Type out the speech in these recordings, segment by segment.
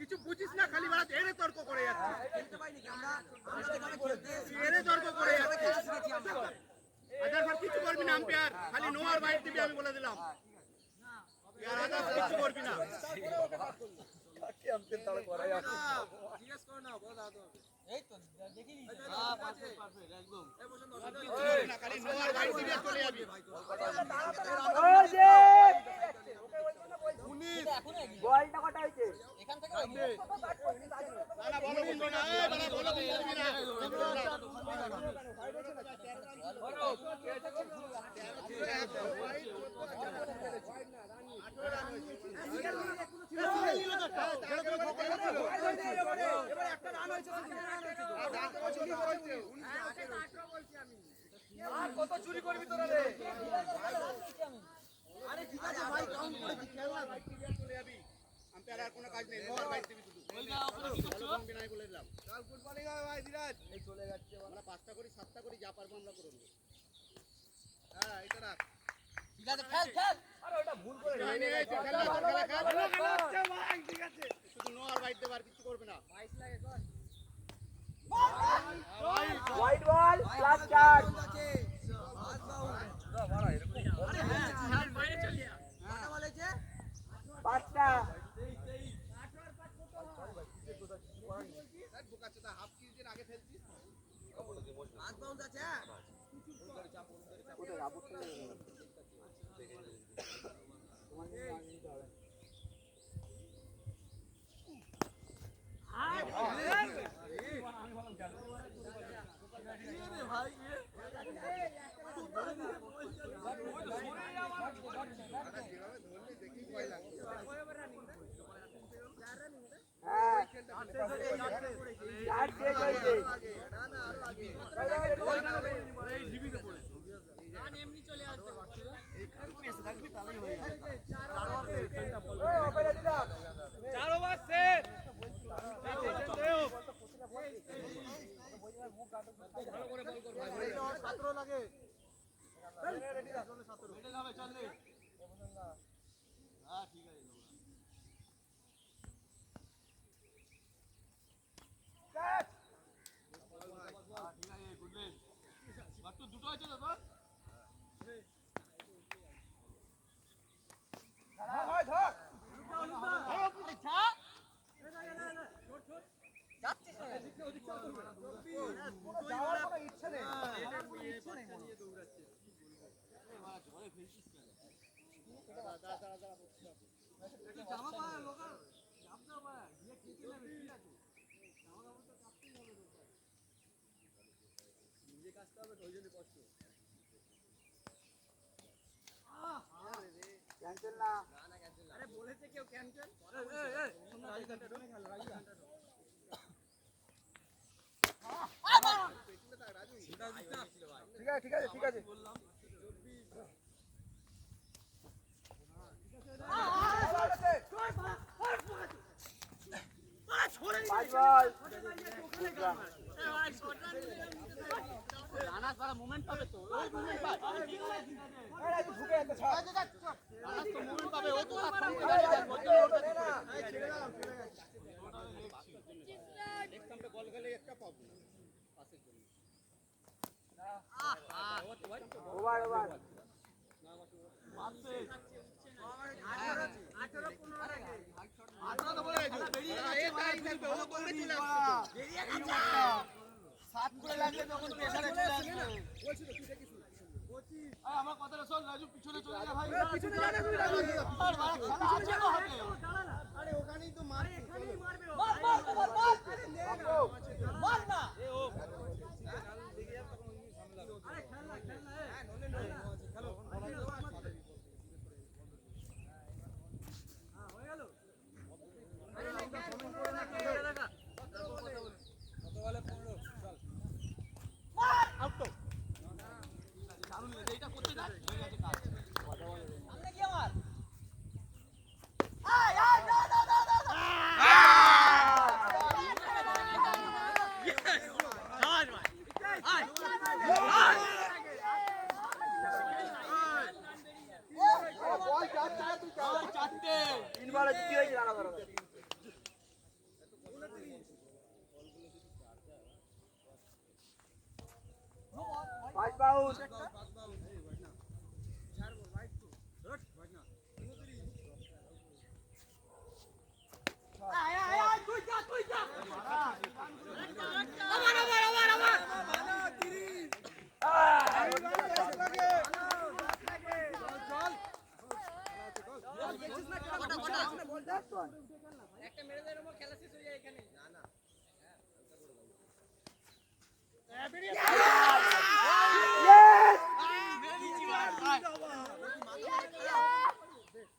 কিছু বুঝিস না, খালি এরে তর্ক করে যাচ্ছে, কিছু করবি না আম্পায়ার, খালি নো আর বাইট দিবি, আমি বলে দিলাম কিছু করবি না। খালি নো আর বাইট দিবি, চলে যাবি। বলটা কটা হয়েছে এখান থেকে কত চুরি করবি তোরা রে? আরে ঠিক আছে ভাই, কাউন্ট করেছি, খেলা ভাই চলে যাবি। আম্পায়ার আর কোনো কাজ নেই, নোয়ার বাইট দিবি শুধু। বলবি নাই বলে দিলাম। চল ফুটবলিং হবে ভাই ধীরাজ। এই চলে যাচ্ছে, আমরা 5টা করি 7টা করি, যা পারবো আমরা করে নেব। হ্যাঁ এটা রাখ, ঠিক আছে, খেল খেল। আরে ওটা ভুল করে খেলা হচ্ছে ভাই, ঠিক আছে, শুধু নোয়ার বাইট দেব, আর কিছু করবে না। 22 লাগে কর। হোয়াইট বল প্লাস 4 5টা হাফ কিলোর আগে ফেলছিস, হাত বাউন্স আছে। ওটা রাবুত করে তোমার নিতে হবে। ক্যান্সেল না, আরে বলেছে কেউ ক্যান্সেল। ঠিক আছে ঠিক আছে। রানাস বড় মোমেন্ট পাবে তো, ওই মোমেন্ট পাবে। আরে ঢুকে যাচ্ছে, ছাড় রানাস তো মোমেন্ট পাবে, ও তো আর সামনে ছেড়ে দাঁড়িয়ে দাও ছেড়ে দাও। নেক্সট বল খেলে একটা পাবো না পাসের জন্য। ওভার ওভার 18 তো বলে গেছে, বেরিয়ে গেছে, ও দৌড়ে চলে আসছে, বেরিয়ে গেছে। 7 করে লাগলে তখন প্রেসারে চলে আসবে। বলছিল কি দেখিস আরে আমার কথাটা শোন রাজু, পিছনে চলে যা ভাই। পিছনে যা না তুই রাজু, আর ভাই খেলা আছে তো হাতে। আরে ওখানেই তো মার, মার মার মার মার মার না। বল যাচ্ছে না তুই চারটে তিনবারে জিতে হয়েছে রানা ধরো পাঁচ বাউন্ড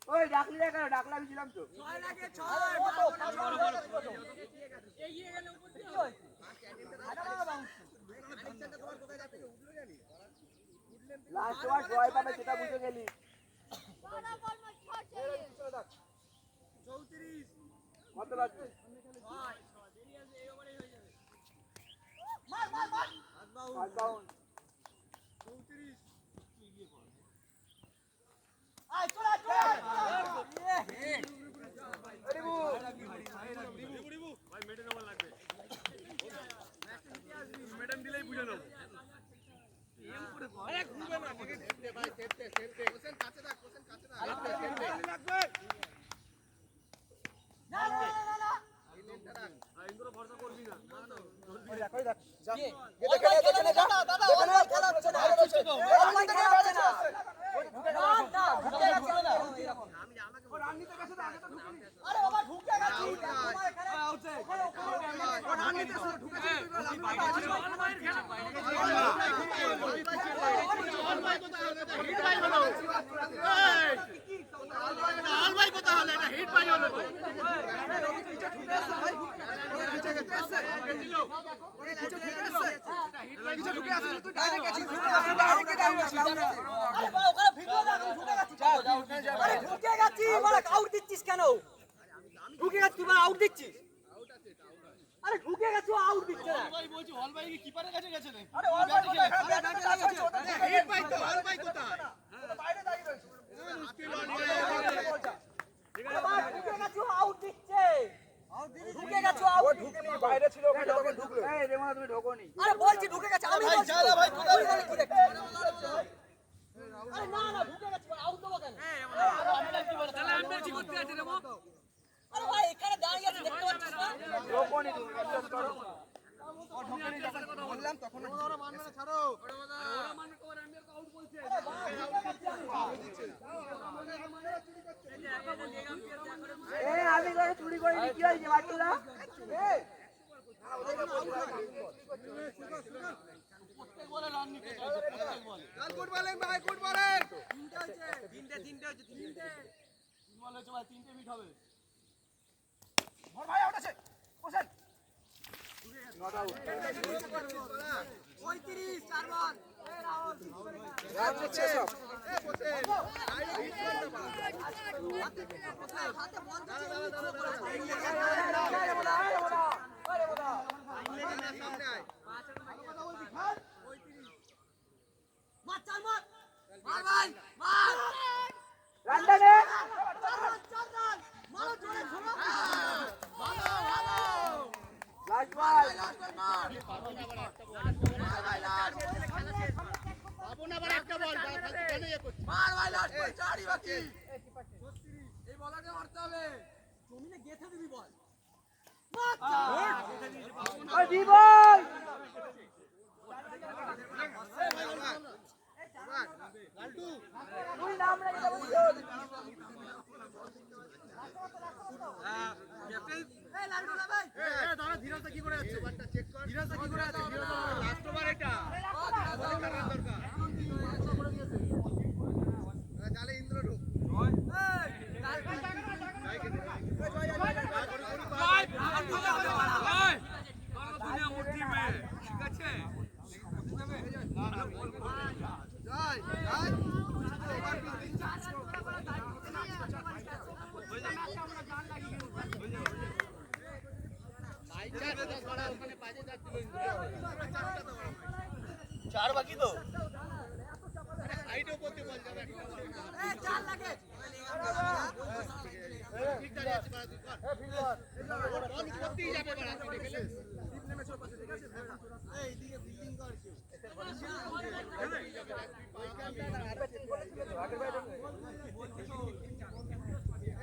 ওই ডাকলি না কেন ডাকলা আমি ছিলাম তো লাস্ট ওয়ার জয় পাবে সেটা বুঝে গেলি কত লাগবে পাঁচ বাউন্ড বাইরে ছিল ঢুকলো এই রেমা তুমি ঢোকোনি আরে বলছি ঢুকে গেছে আমি বলছি যা ভাই কোথায় কি দেখছিস আরে না না ঢুকে গেছে আউট দেবো কেন আমরা কি বলে তাহলে আমরা কি করতে আছে রেমো আরে ভাই এখানে দাঁড়িয়ে আছে দেখতে পাচ্ছিস না ঢোকোনি তুমি বিশ্বাস করো ও ঢোকেনি যখন বললাম তখন ওরা মানবে না ছাড়ো ওরা মানবে তোমার আম্পায়ার আউট বলছে এই আমি করে চুরি করে কি হইছে বাটুরা এই প্রত্যেক বলে রান নিতে চাইছে প্রত্যেক বলে কাল গুড বলিং ভাই গুড বলিং তিনটে বল হচ্ছে ভাই তিনটে মিট হবে মোর ভাই আউট আছে কোসেন নট আউট 35 4 বল এই রাহুল রান হচ্ছে সব এ বসে ডাইরেক্ট হিট করতে পারে হাতে বল সামনে আয় মার চার মার মার ভাই মার রান দেনে চার রান মারো জোরে ঝোলো ভালো লাস্ট বল বাবু না আবার একটা বল কেন ইয়ে করছিস মার ভাই লাস্ট বল চারই বাকি এই বলাটা মারতে হবে জমিনে গেঁথে দিবি বল মার ওই দি বল লালটু তুই নাম রেখে দেবো এই লালটু না ভাই দাঁড়া ধীরজটা কি করে যাচ্ছে ওভারটা চেক কর ধীরজটা কি করে যাচ্ছে ধীরজ লাস্ট ওভার এটা কাটার দরকার তাহলে ইন্দ্র ঢুক ঠিক আছে চার বাকি তো সাইডেও করতে বল যাবে এই চার লাগে ঠিক দাঁড়িয়ে আছে বাড়া তুই কর বল করতেই যাবে বাড়া তুই দেখলে এইদিকে ফিল্ডিং করছে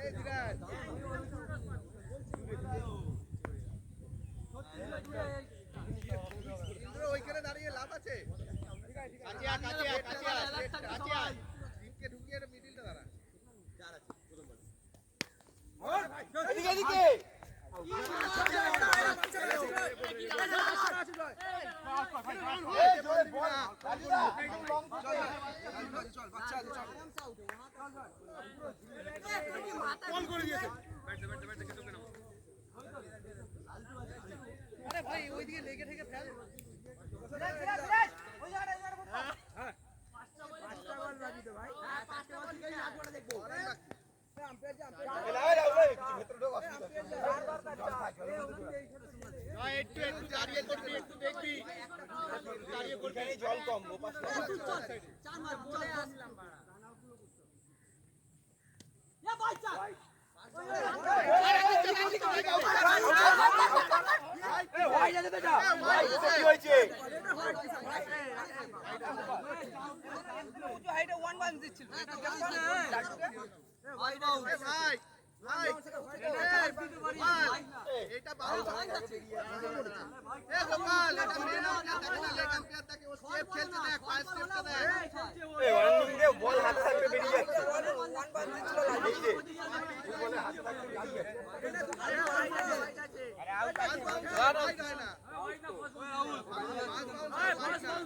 এই ধীরাজ ইন্দ্র ওইখানে দাঁড়িয়ে লাভ আছে কাছে আ কাছে আ কাছে আ কাছে আ টিমকে ঢুকিয়ে মিডলটা দাঁড়া এদিকে এদিকে বল করে দিয়েছে আরে ভাই ওইদিকে লেগে থেকে ফেল একটু একটু দাঁড়িয়ে করবি একটু দেখবি দাঁড়িয়ে করবি জল কম চার মার চলে আসলাম এ ভাই চার এটা বাউল ভাই যাচ্ছে এ গোপাল এটা মেন আউটটা দেখে না লেগ আম্পায়ার তাকে ও স্টেপ খেলতে দেখ পাঁচ স্টেপটা দেখ এই ওয়ার্নিং দে বল হাতে থাকতে বেরিয়ে যাচ্ছে বলে হাতে থাকতে বেরিয়ে যাচ্ছে না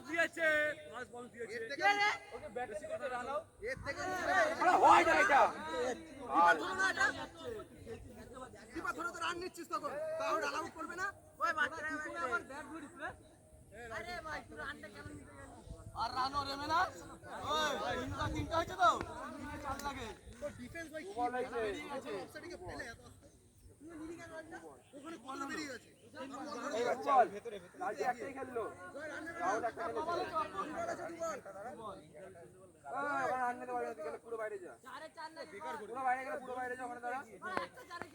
দিয়েছে ফাস্ট বল দিয়েছে ওকে বেশি কথা রানাও এর থেকে হয় না এটা দীপা ধরে তো রান নিচ্ছিস তখন তাও রান আউট করবে না ওই বাচ্চারা আবার ব্যাট ধরিস রে আরে ভাই তুই রানটা কেমন নিতে গেলি আর রানও রেমে না ওই তিনটা হয়েছে তো তিনটে চার লাগে তো ডিফেন্স ভাই বল হইছে অফসাইডে ফেলে এত তুই নিলি কেন রানটা ওখানে বল বেরিয়ে গেছে এই বাচ্চা ভিতরে লালটি একটাই খেললো রাউন্ড একটা খেলে আনতে পারবে না গেলে পুরো বাইরে যা চারে চার লাগে পুরো বাইরে গেলে পুরো বাইরে যা ওখানে দাঁড়া একটা চারে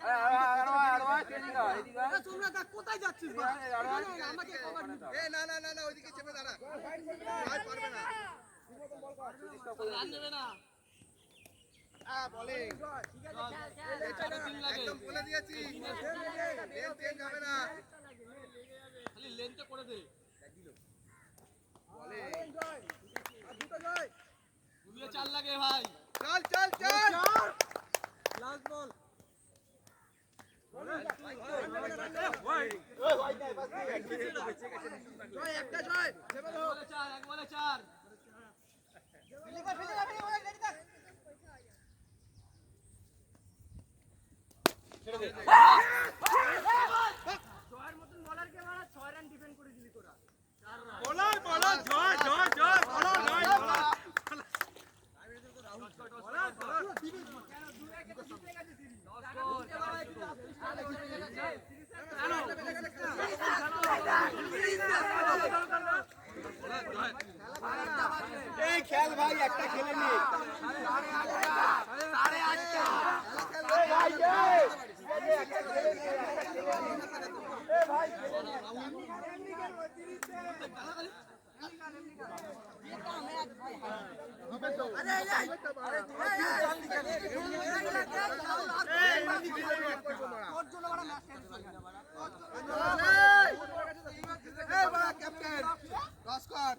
আরে এদিকে এদিকে তোমরা দেখ কোথায় যাচ্ছিস ভাই আমাকে কভার নিতে এ না না না না ওইদিকে চেপে দাঁড়া ভাই পারবে না রান নেবে না বলে ঠিক আছে চারে তিন লাগে একদম বলে দিয়েছি লেন চেঞ্জ হবে না খালি লেনটা করে দে বলে দুটো চার লাগে ভাই চল চল চল লাস্ট বল একটা জয় বলে চার এক বলে চার ছয়ের মতন বলারকে মারা 6 রান ডিফেন্ড করে দিলি তোরা 4 রান বলার বলার জয় জয় জয় বলার নয় বলার এই খেল ভাই একটা খেলে নি ক্যাপ্টেন রস্কর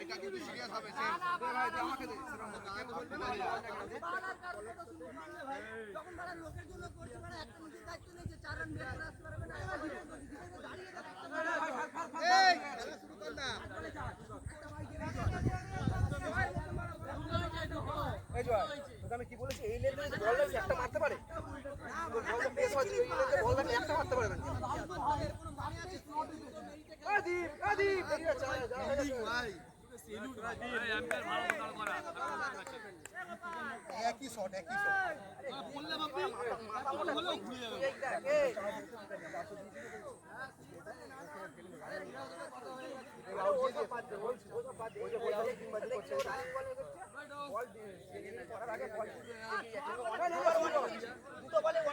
এটা কিন্তু সিরিয়াস হবে আমাকে দে যখন বড় লোকের জন্য করছে মানে একটা নিজের দায়িত্ব নিয়েছে 4 রান বের করে আসতে পারবে না দাঁড়িয়ে এই দীপ দীপ ভাই একই শট একই শট বললে বাপি হলেও ঘুরে যাবে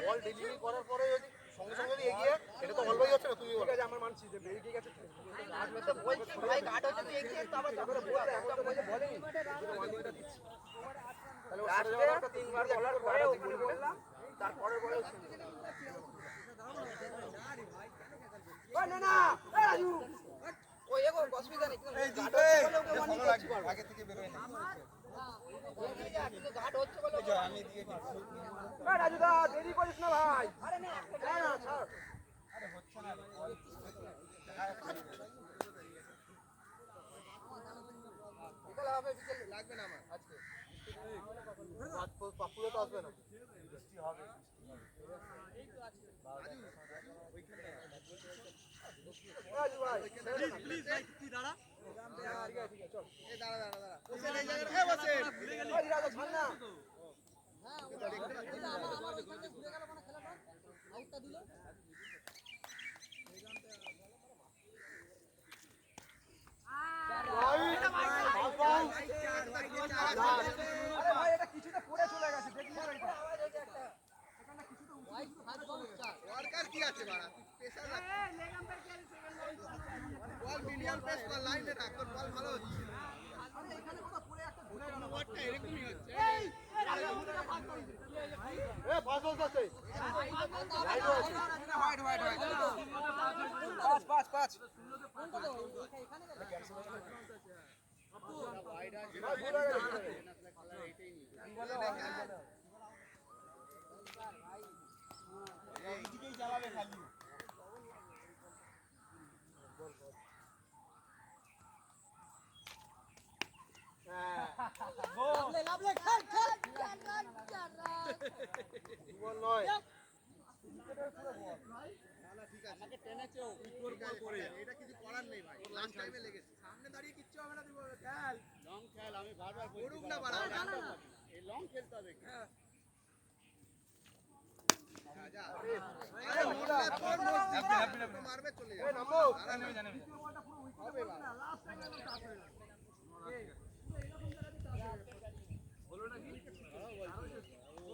বল ডেলিভারি করার পরে যদি সঙ্গে সঙ্গে যদি এগিয়ে এটা তো অলওয়েজ হচ্ছে না তুমি বল আমার মানছি যে বেরিয়ে গেছে ভাই গার্ড হচ্ছে তুই এগিয়ে তারপর বলেনি তাহলে তিনবার বলার পরে বললাম তারপরে বলে না না রাজু ওই এগো অসুবিধা নেই আগে থেকে বেরোয় না গার্ড হচ্ছে বলে আমি দিয়ে দিচ্ছি রাজু দা দেরি করিস না ভাই না না ছাড় বিকাল হবে বিকেল লাগবে না আমার আজকে পাপুরে তো আসবে না বৃষ্টি হবে রাজু ভাই প্লিজ ভাই তুই দাঁড়া ঠিক আছে চল এই দাঁড়া দাঁড়া দাঁড়া বসে এই জায়গায় বসে ওই রাজু ছাড় না আরে ভাই এটা কিছুটা পড়ে চলে গেছে দেখলি না এটা ওয়ার্কার কি আছে বাড়া প্রেসার রাখ বল মিডিয়াম পেস কর লাইনে রাখ তোর বল ভালো হচ্ছে আরে এখানে কোথা পড়ে একটা ঘুরে গেল ওয়ার্ডটা এরকমই হচ্ছে এ পাস আছে হোয়াইট হোয়াইট হোয়াইট পাঁচ এইদিকেই চালাবে খালি বল নয় আমাকে টেনেছে ও করে এটা কিছু করার নেই ভাই লাস্ট টাইমে লেগেছে সামনে দাঁড়িয়ে কিচ্ছু হবে না দিব খেল লং খেল আমি বারবার করুক না বাড়া এই লং খেলতে হবে যা আরে মোড়া তোর মারবে চলে যাবে নামো হবে বাবা লাস্ট টাইমে চাপ হয়ে গেল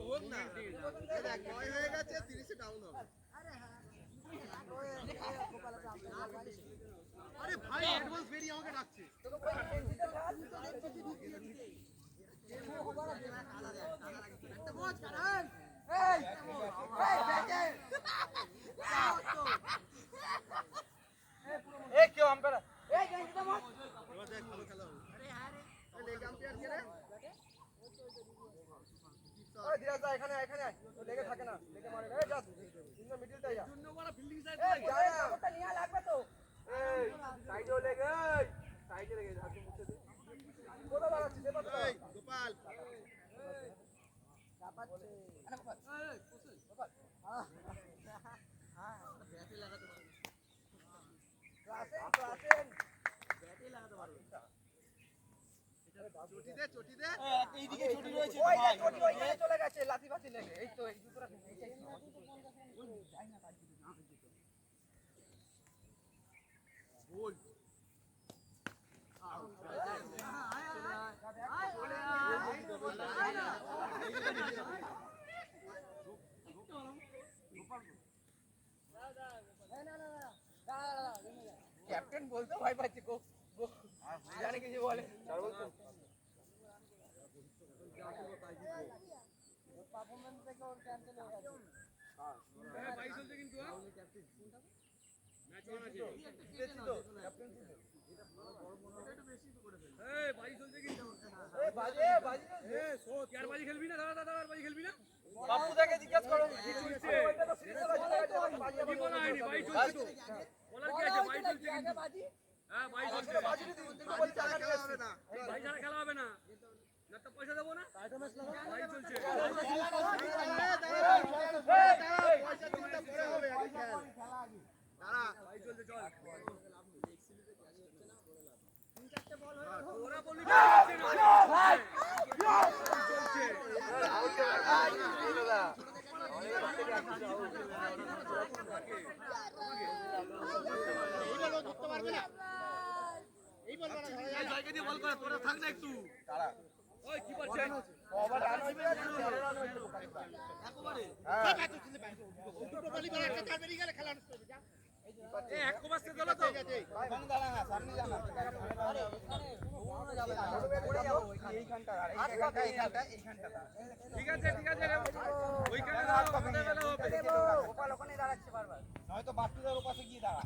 হোক না দেখ নয় হয়ে গেছে 30 এ ডাউন হবে আরে ভাই অ্যাডভান্স বেরিয়ে আমাকে ডাকছে এই কেউ আম্পায়ার এবার দেখ ভালো খেলা হবে আরে লেগ আম্পায়ার কে রে ওই ধীরাজ দা এখানে এখানে আয় ও লেগে থাকে না লেগে মারে এই যা ইন মিডলটাই যা ফিল্ডিং সাইড এই যা ওটা নিয়ে লাগবে তো এই সাইডে লেগে এই সাইডে লেগে হাতে মুছে দে কোথা লাগাচ্ছিস এ পাতা এই গোপাল চটি দে এইদিকে ছুটি রয়েছে ওই যে চটি ওইখানে চলে গেছে লাথি ফাতি লেগে এই তো এই দুটোরা বল ক্যাপ্টেন বলতে ভয় পাচ্ছে গো জানে কিছু বলে পারফরম্যান্স থেকে ওর ক্যান্সেল হয়ে গেছে ভাই চলছে কিন্তু ম্যাচ অন আছে তো ক্যাপ্টেন এই ভাই চলছে কিন্তু এই বাজে বাজে কি আর বাজি খেলবি না দাদা দাদা আর বাজি খেলবি না বাপু থেকে জিজ্ঞেস করো কি চলছে ওইটা তো সিরিয়াস বাজে কি বলা হয়নি ভাই চলছে তো বলার কি আছে ভাই চলছে কিন্তু হ্যাঁ ভাই চলছে বাজে দিদি তো বলি টাকা খেলা হবে না ভাই ছাড়া খেলা হবে না না তো পয়সা দেবো না ভাই চলছে পয়সা দিতে পরে হবে আগে খেল দাঁড়া ভাই চলছে চল এইবার ও ধরতে পারবে না এই বল মারা ধরা যায় না। জায়গা দিয়ে বল করে তোরা থাক না একটু ওই কি করছেন একবারে সব হাতে তুলে পায় দুটো বলই বল একটা চার বেরিয়ে গেলে খেলা নষ্ট হবে যা এ এক কোবাসতে দিল তো ঠিক আছে সামনে দাঁড়া না সামনে যা না আরে পড়ে যাবো এইখানটা ঠিক আছে ওইখানে দাঁড়াও আমাদের বেলা হবে গোপাল ওখানে দাঁড়াচ্ছে বারবার। নয়তো বাট্টুদের ওপাশে গিয়ে দাঁড়া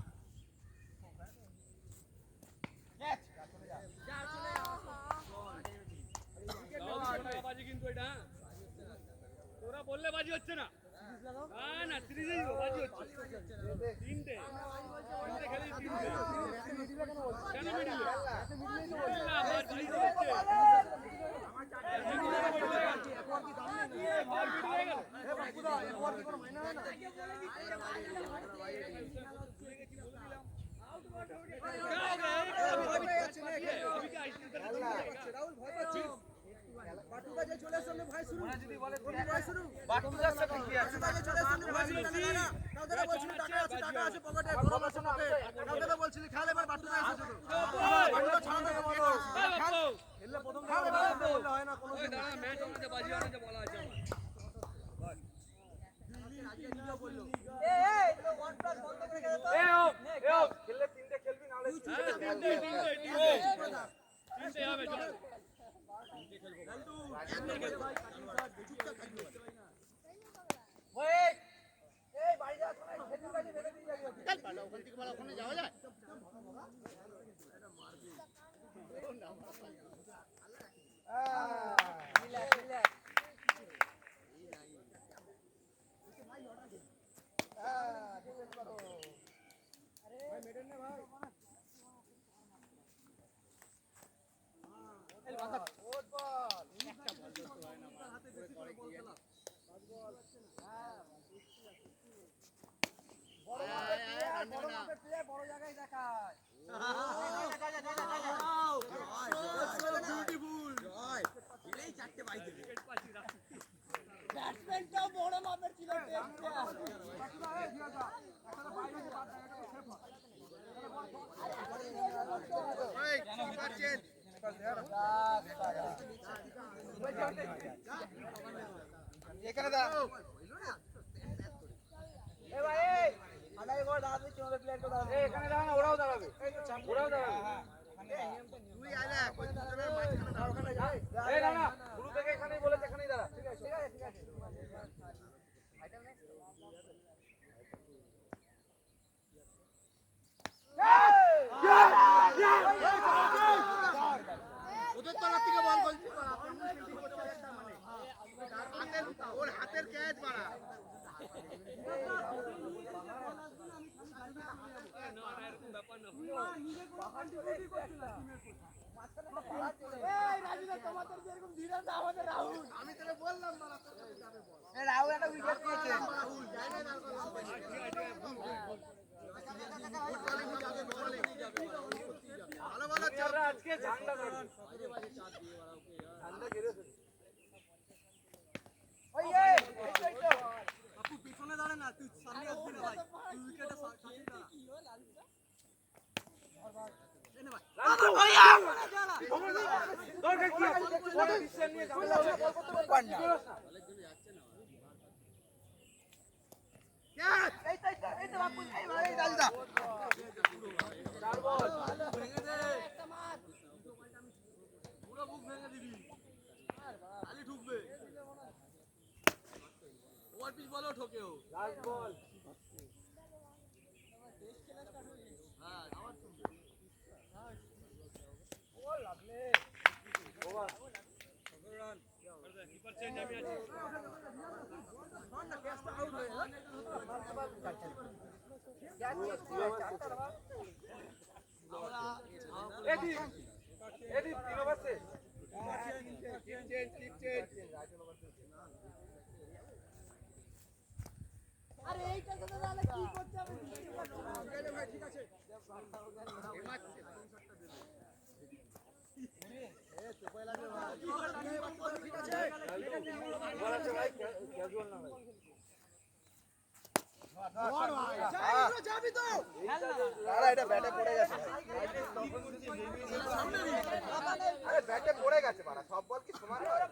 বাজি কিন্তু এটা তোরা বললে বাজি হচ্ছে না না সিরিজেই বাজি হচ্ছে তিনটে খেলে তিনটে কেন মিডিলে না বাজি হচ্ছে চল পালা ওখান থেকে পালা ওখানে যাওয়া যায় বড় জায়গায় দেখায়। ব্যাটসম্যানটাও বড় মাপের ছিল এখানে দাঁড়া এ ভাই এই আদাই করে দাঁড়াবে তোমাদের প্লেয়ার তো দাঁড়াবে এখানে দাঁড়া না ওরাও দাঁড়াবে ওরাও দাঁড়াবে তুই আইলা কই দুজনের মাঝখানে দাঁড়া ওখানে যাই এই না না শুরু থেকে এখানেই বলেছে এখানেই দাঁড়া ঠিক আছে ঠিক আছে ওদের তরফ থেকে বল বলছি ওর হাতের ক্যাচ মারা আমি তোকে বললাম রাহুল একটা উইকেট পেয়েছে ভালো ভালো আমরা আজকে ঝান্ডা ধরছি ঝান্ডা গেড়েছে ওই এই এই তো আপু পিছনে দাঁড়া না তুই সামনে আসবি না ভাই তুই উইকেটে সামনে দাঁড়া দরকার কি আছে বড় ডিসিশন নিয়ে ঝামেলা হলে বল করতে পারবি না এই তো বাপু এই ভাই দাদা চার বল ভেঙে দে পুরো বুক ভেঙে দিবি খালি ঢুকবে ওভার পিচ বলেও ঠকেও লাস্ট বল হ্যাঁ আবার ঠুকবে ওভার রান কিপার চেঞ্জ আমি আছি এদি এদি 3 ওভার শেষ আরে এইটা তো তাহলে কি করতে হবে ভাই ঠিক আছে এটা ব্যাটে পড়ে গেছে। আরে ব্যাটে পড়ে গেছে বাড়া, সব বল কি সমান হয়?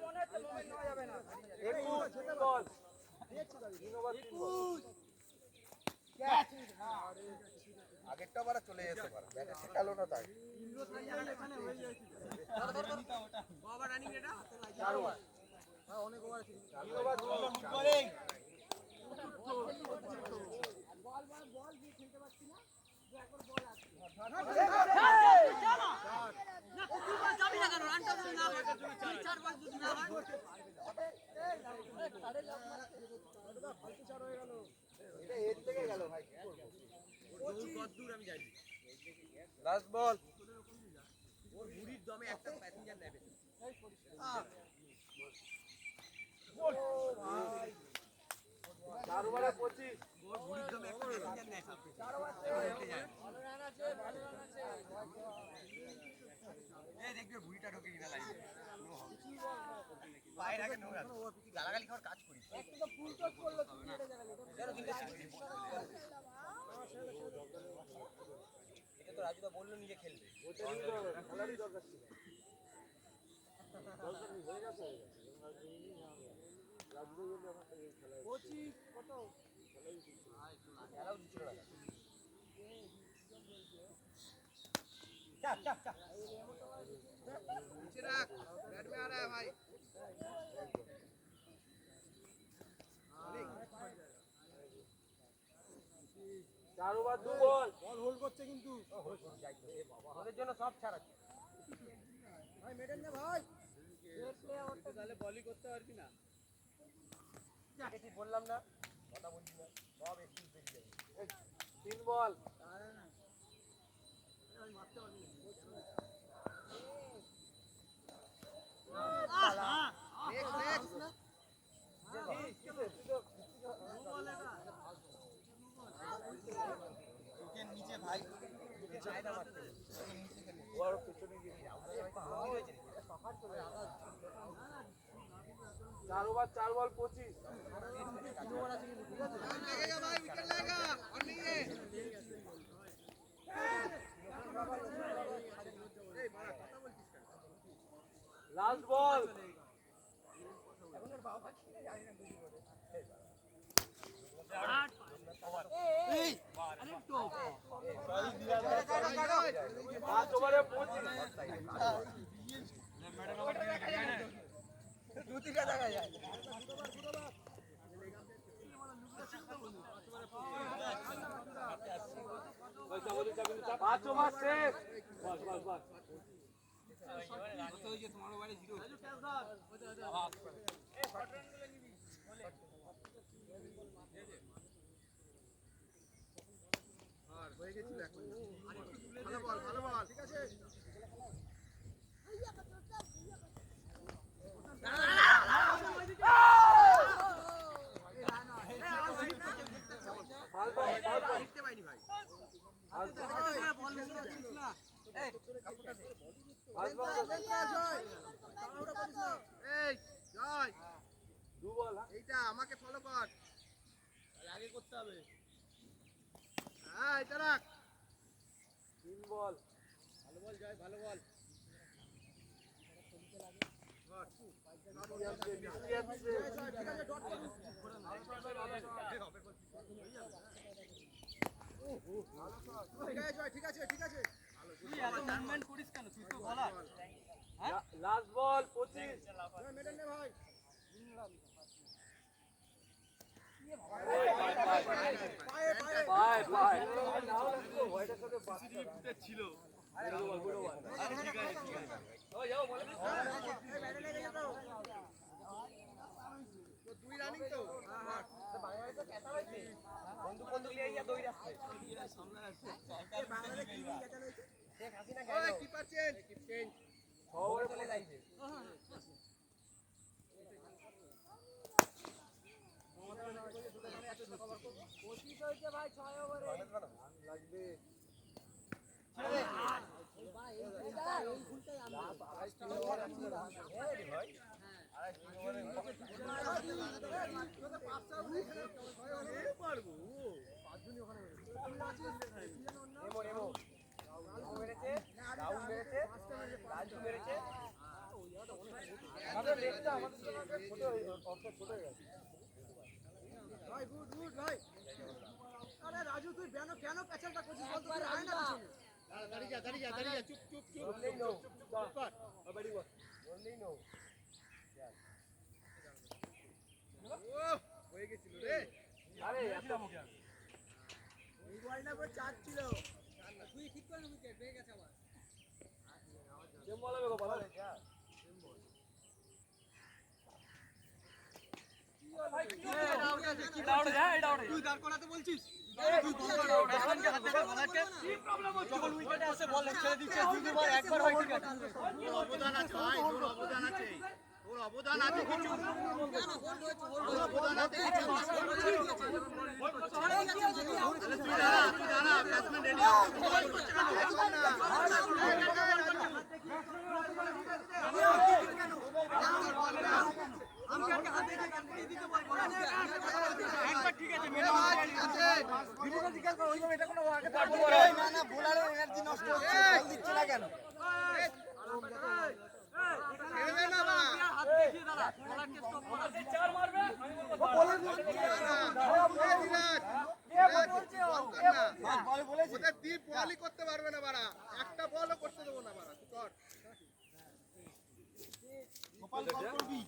আগেরটা বারা চলে যেতে পারে, ব্যাটে শেখালো না তাই। এটা এর থেকে গেল ভাই, কি করবো? লাস্ট বল। চার বলে 25। গালাগালি খাওয়ার কাজ করি। এটা তো রাজুদা বললো নিজে খেলবে। খেলারই দরকার ছিল। ভাই চার ওভার 2 বল। বল হোল্ড করছে কিন্তু ওদের জন্য সব ছাড়া ভাই। মেডেন নে ভাই, তাহলে বলই করতে পারবি না। ঠিক বললাম না, কথা বলছি না, সব একটু বেরিয়ে যাবে। 3 বল। মারতে পারবি না। নিচে ভাই চায়না মারতে ওর পিছনে গিয়ে 4 ওভার 4 বল 25। लगेगा भाई, विकेट लगेगा और नहीं है। Last ball. पांच ओवर पांच ओवर से बस बस बस तुम्हारे बारे जीरो হয়ে গেছিল এখন। ভালো বল, ভালো বল, ঠিক আছে। দেখতে পাইনি ভাই। এইটা আমাকে ফলো কর, আগে করতে হবে। হ্যাঁ এটা রাখ। 3 বল। ভালো বল জয়, ভালো বল। ঠিক আছে ঠিক আছে। লাস্ট বল 25। মেডেন নে ভাই। ছিল দুই রানিং তো বন্ধু বন্ধু লিয়ে দৌড় আসছে। শেখ হাসিনা গেল কিপার চেঞ্জ, চেঞ্জ ওভার চলে যাইছে। ভাই 6 ওভারে লাগবে। ভাই গুড গুড ভাই আরে রাজু তুই কেন পেছালটা করছিস বল তো তুই আয় না পিছনে দাঁড়িয়ে চুপ চুপ চুপ চুপ কর বাড়ি বল বললেই নো হয়ে গেছিল রে আরে এই বলটা পুরো চার ছিল তুই ঠিক করে উইকেট পেয়ে গেছে আবার কেম বলাবে গো বলা তুই দাঁড় করাতে বলছিস অবদান আছে ভাই তোর অবদান আছে তোর অবদান আছে কিছু তোর অবদান আছে কিছু তুই দাঁড়া ব্যাটসম্যান রেডি বলই করতে পারবে না বাড়া একটা বলও করতে দেবো না বাড়া কর গোপাল কল করবি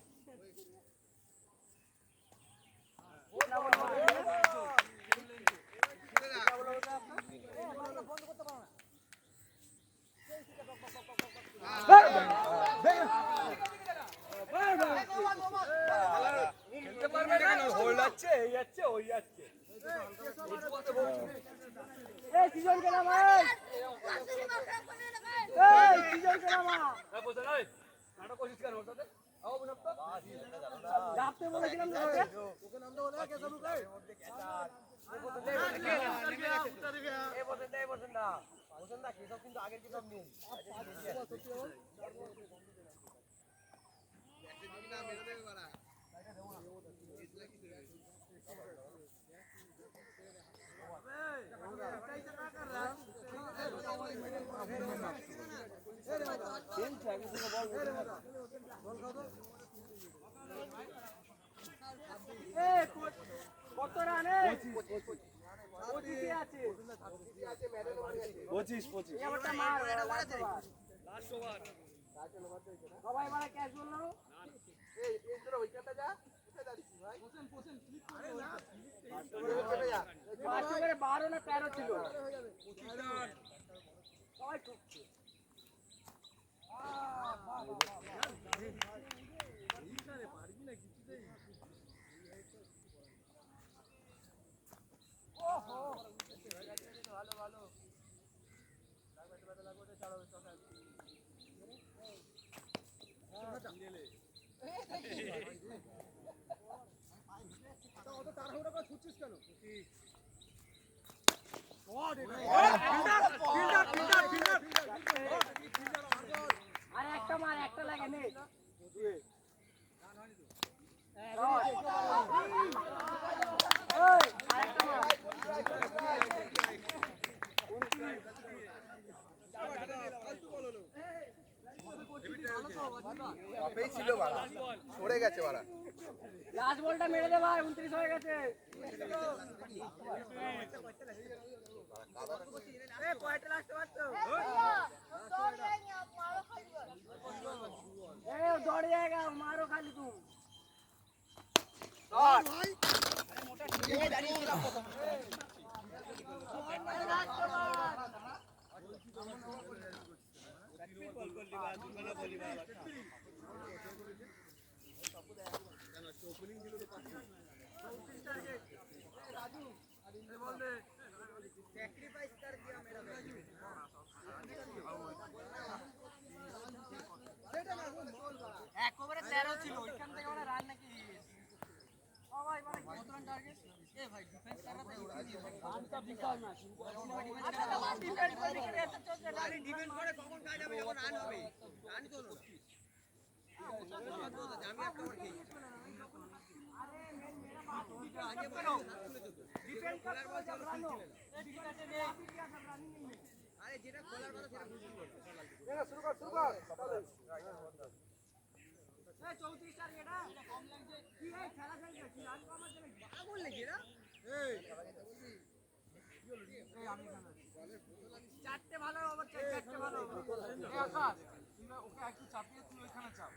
খেলতে পারবে না কেন হয়ে যাচ্ছে এই যাচ্ছে ওই যাচ্ছে এই সিজন কেনা ভাই এই সিজন কেনা মা বসে নাই নাটক কোশিশ কর ওটাতে আও বসব তো যাতে বলেছিলাম তো ওকে নাম দাও না কে সব কই কিন্তু আগের কি সব নেই কত রানে 25 আছে 25 এবারটা মার লাস্ট ওভার সবাই মানে ক্যাচ বললো এই তোর উইকেটটা যা কোথায় দাঁড়িয়েছিস ভাই ক্লিক করে না পাঁচ ওভারে 12 না 13 ছিল সবাই ঠুকছে অত তাড়াহুড়ো করে ছুটছিস কেন আর একটা মার একটা লাগে নে ছিল বাড়া সরে গেছে বাড়া লাস্ট বলটা মেরে দে ভাই 29 হয়ে গেছে এ পয়েন্ট লাস্ট মারতো ए दौड़ जाएगा मारो खाली तुम ভাই सैक्रिफाइस कर दिया मेरा এক ওভারে 13 ছিল ওইখান থেকে ওরা রান নাকি সবাই মানে কত রান টার্গেট এ ভাই ডিফেন্স कर रहा था রানটা বিকাল না আচ্ছা ডিফেন্স করে এত চলছে রান ডিফেন্স করে কখন কাজ হবে যখন রান হবে রানই তো আমি একটা ওভার খেয়েছি আরে যেটা খোলার কথা সেটা বুঝি শুরু কর শুরু কর 34 টার্গেট কম লাগছে কি এই খেলা খেলছে কি রান কম আছে নাকি বাবা বললে কি এরা চারটে ভালো ওভার চারটে ভালো এই আকাশ তুমি ওকে একটু চাপিয়ে তুই ওইখানে চাপ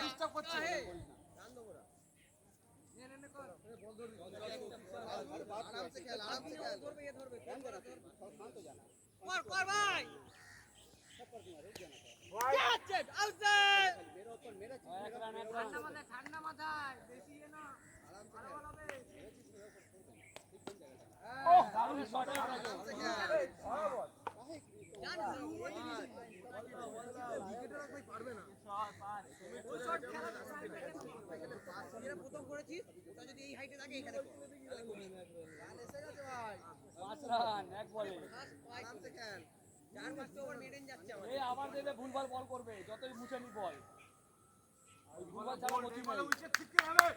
ডিস্টার্ব করছে আরামসে খেল ধরবে এ ধরবে ফোন করা তোর কর ভাই ঠান্ডা মাথায় বেশি না ভালো হবে প্রথম করেছি ওটা যদি এই হাইটে থাকে এখানে আরামসে খেল 4-5 ওভার মেডেন যাচ্ছে আবার দেবে ভুলভাল বল করবে যতই মুছে নি বল ভুলভাল ছাড়া গতি নেই উইকেট ছিটকে যাবে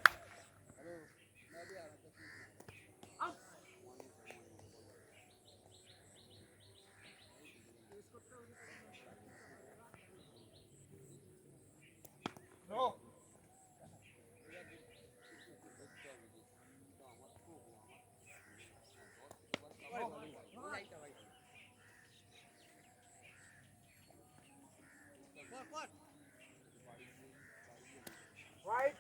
রাইট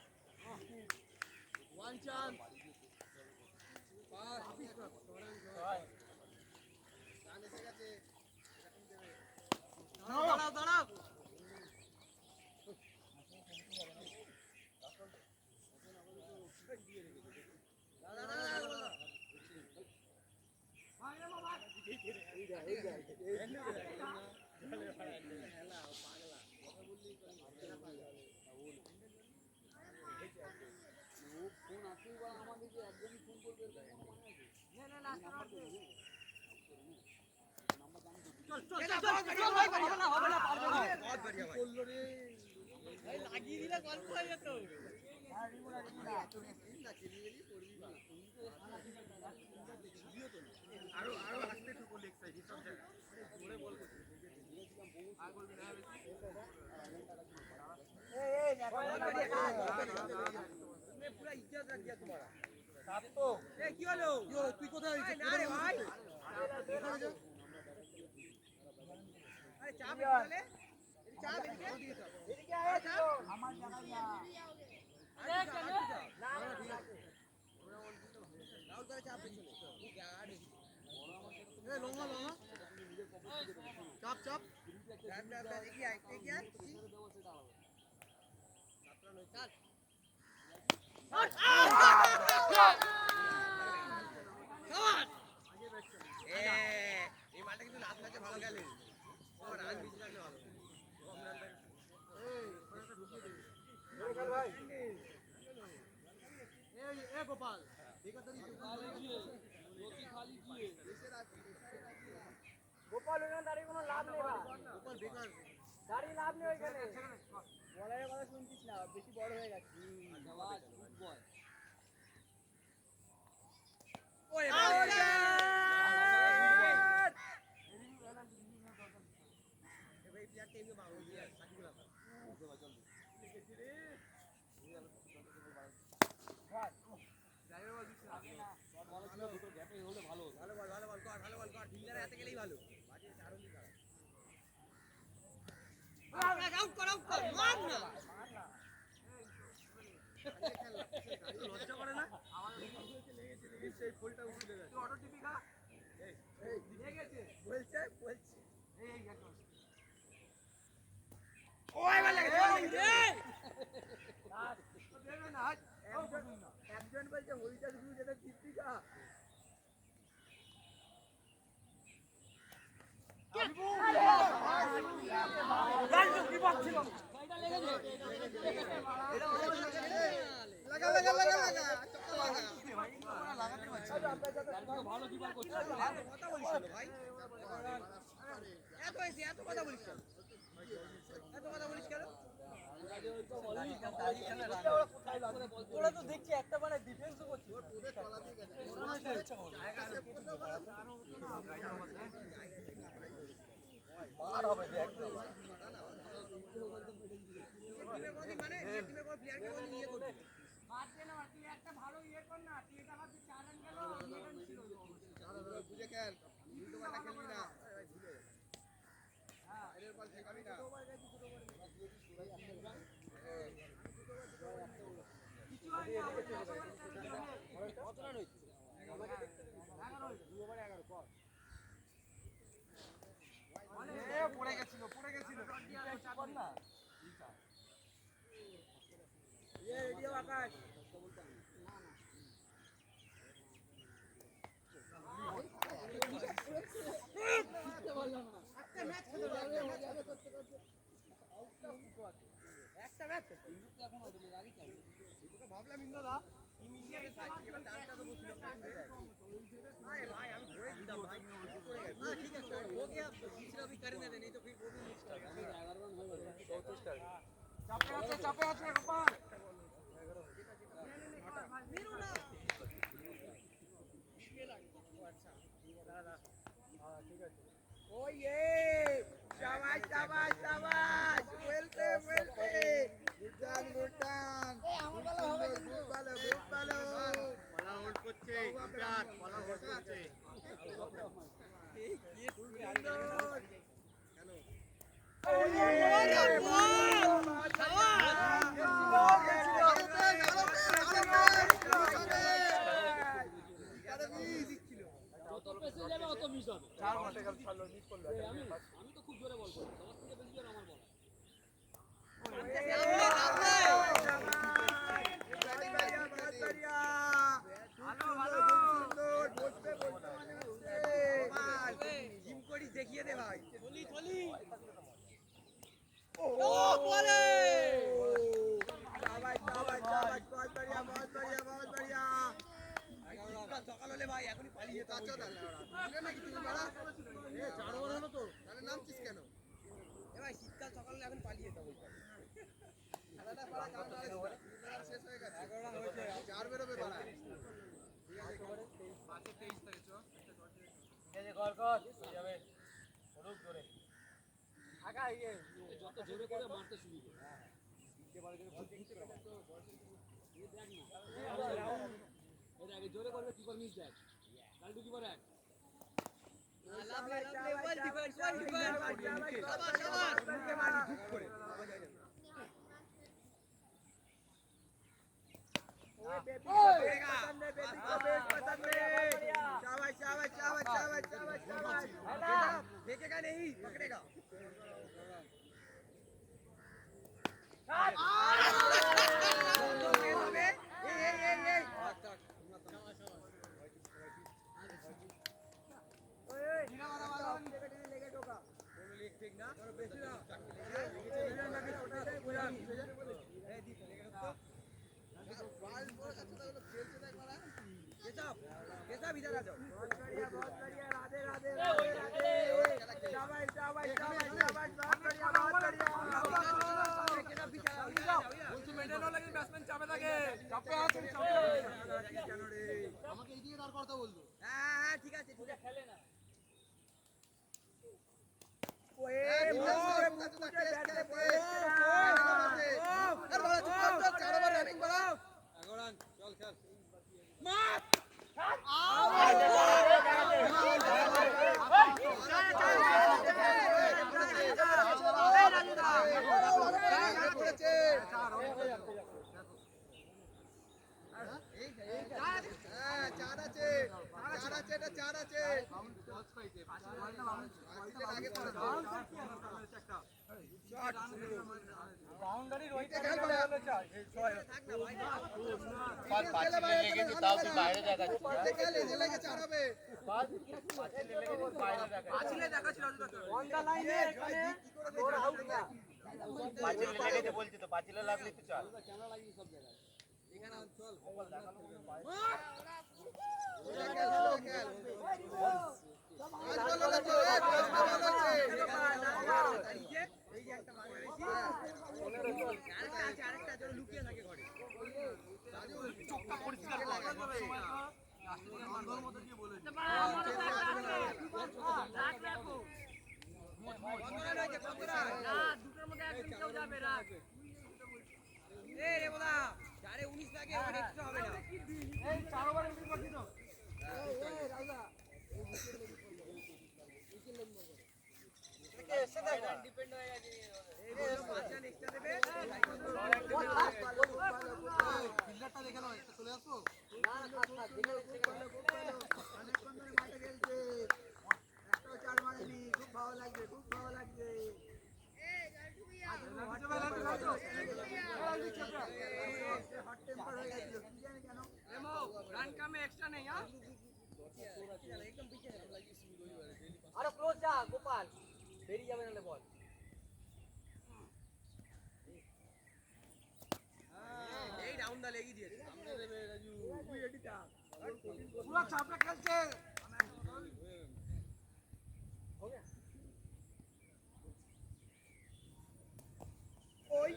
ওয়ান চান্স দাঁড়াও দাঁড়াও লাগিয়ে দিলে গল্প হয়ে যেত আরো আরো আসতে একটু বলি এক্সাইজ সব জায়গায় জোরে বল করতে আর বলবি না তুমি পুরো ইজ্জত রাখ দিয়া তোমারা সাত তো এ কি হলো তুই কোথায় না রে ভাই আরে চা পেলে চা পেলে এদিকে আয় তো আমার জায়গায় না রাহুল করে চা পেলে চাপ চাপ এগিয়ে আয় চল এই মালটা কিন্তু লাস্ট ম্যাচে ভালো গেলে রান বেশি লাগলে ভালো ভাই এ গোপাল গোপাল ওখানে দাঁড়িয়ে কোনো লাভ নেই ভাই গোপাল বেকার দাঁড়িয়ে লাভ নেই ওইখানে বলারের কথা শুনছিস না বেশি বড় হয়ে গেছে ওরে এই প্লেয়ারটা এমনি ভালো প্লেয়ার সাকিবুল হাসান ভালো বল কর ডিলার হাতে গেলেই ভালো বাজে চারণ দি দাঁড়া আউট কর মার না লজ্জা করে না সেই ফুলটা উঠে গেছে তুই অটো টিপি খা এই গেছে বলছে এই একদম ওই ভালো লাগে দেবে না একজন বলছে হইটা শুধু যেটা টিপি খা কি বল ছিল লাগা লাগা লাগা লাগা চক্কা লাগা ভালো কিপার করছে। কথা বলিস না ভাই, এত হয়েছে, এত কথা বলিস কেন, এত কথা বলিস কেন? ওরা তো দেখছি একটা মানে ডিফেন্সও করছে। মানে টিমের কোনো প্লেয়ারকে কোনো ইয়ে করবি বুঝে খেল উল্টো পাল্টা খেলবি না এর বল ঠেকাবি না পড়ে গেছিল না রেডিও আকাশ একটা ম্যাচ ভাবলাম ইন্দ্রদা এবার ডানটা তো বসছিল ভাই আমি ধরে দিতাম ভাই ঠিক আছে ওকে दूसरा भी कर देते नहीं तो फिर वो भी मिस कर চাপে আছে গোপাল ওয়ে শাবাশ শাবাশ শাবাশ ওয়েলতে ওয়েলতে গুডান গুডান এই আমার ভালো হবে কিন্তু ভালো বলা হোল্ড করছে গুজরাট বলা হোল্ড করছে যত পেছে যাবে অত মিস হবে। চার ঘন্টা কাল ছাড়লো মিস করলো আমি তো খুব জোরে বল করি, তোমার থেকে বেশি জোরে আমার বল। দেখিয়ে দে ভাই সকাল হলে ভাই এখনই পালিয়ে যেতে হবে। নামছিস কেন এ ভাই শীতকাল সকাল হলে এখন পালিয়ে যেতে হবে। শেষ হয়ে গেছে 4 বেরোবে বাড়া যত জোরে করে মারতে শুরু করে। এর আগে জোরে করবে কিপার মিস দেয়, কালটু কিপার এক। देखेगा नहीं पकड़ेगा कैसा इधर आ जाओ बहुत बढ़िया राधे राधे शाबाश शाबाश शाबाश शाबाश बहुत बढ़िया বলছি মেডেনও লাগে ব্যাটসম্যান চাপে থাকে চাপে আছে আমাকে এইদিকে দাঁড় করতে বলতো হ্যাঁ ঠিক আছে খেলে না বাউন্ডারি রইতে গেল বলে চাই পাঁচিল লেগেছে তাও তুই বাইরে দেখাচ্ছিস। অন দা লাইনে এখানে ওর আউট না লেগেছে বলছি তো পাঁচিলে লাগলি তো চল ক্যামেরা লাগিয়ে সব জায়গায় দুটোর মধ্যে একজন কেউ যাবে রাখ রে বোদা 19 লাগে আর এক্সট্রা হবে না এই 4 ওভারে উইকেট করছি তো ডিপেন্ড হয়ে গেছে এই পাঁচজন এক্সট্রা দেবে ফিল্ডারটা দেখে নাও একটা চলে আসো রান কামে এক্সট্রা নেই হ্যাঁ আরো ক্লোজ যা গোপাল বেরিয়ে যাবে নালে বল এই রাউন্ডটা লেগে দিয়েছে সামনে দেবে রাজু তুই এডিটা পুরো চাপে খেলছে ওই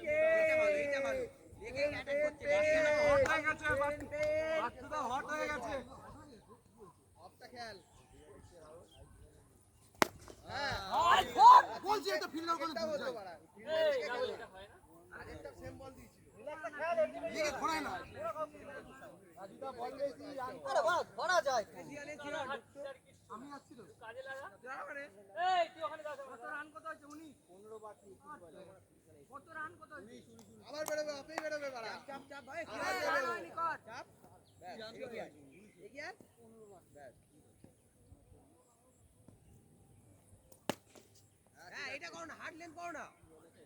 এটা ভালো লেগে অ্যাটাক করছে হট হয়ে গেছে অফটা খেল হ্যাঁ বলছি এটা ফিল্ডার করে দিতে পারে এটা হয় না আরেকটা সেম বল দিয়েছিল লিগে ঘোরায় না রাজুদা বল বেশি আরে বাস ধরা যায় আমি আসছি তো কাজে লাগা এই তুই ওখানে দাও কত রান কত হচ্ছে 19 15 বাকি কত রান কত হচ্ছে আবার বেরোবে আপনিই বেরোবে বাড়া চাপ চাপ ভাই চাপ এগিয়ে এগিয়ে 15 বাকি হ্যাঁ এটা করো না হার্ড লেন্থ করো না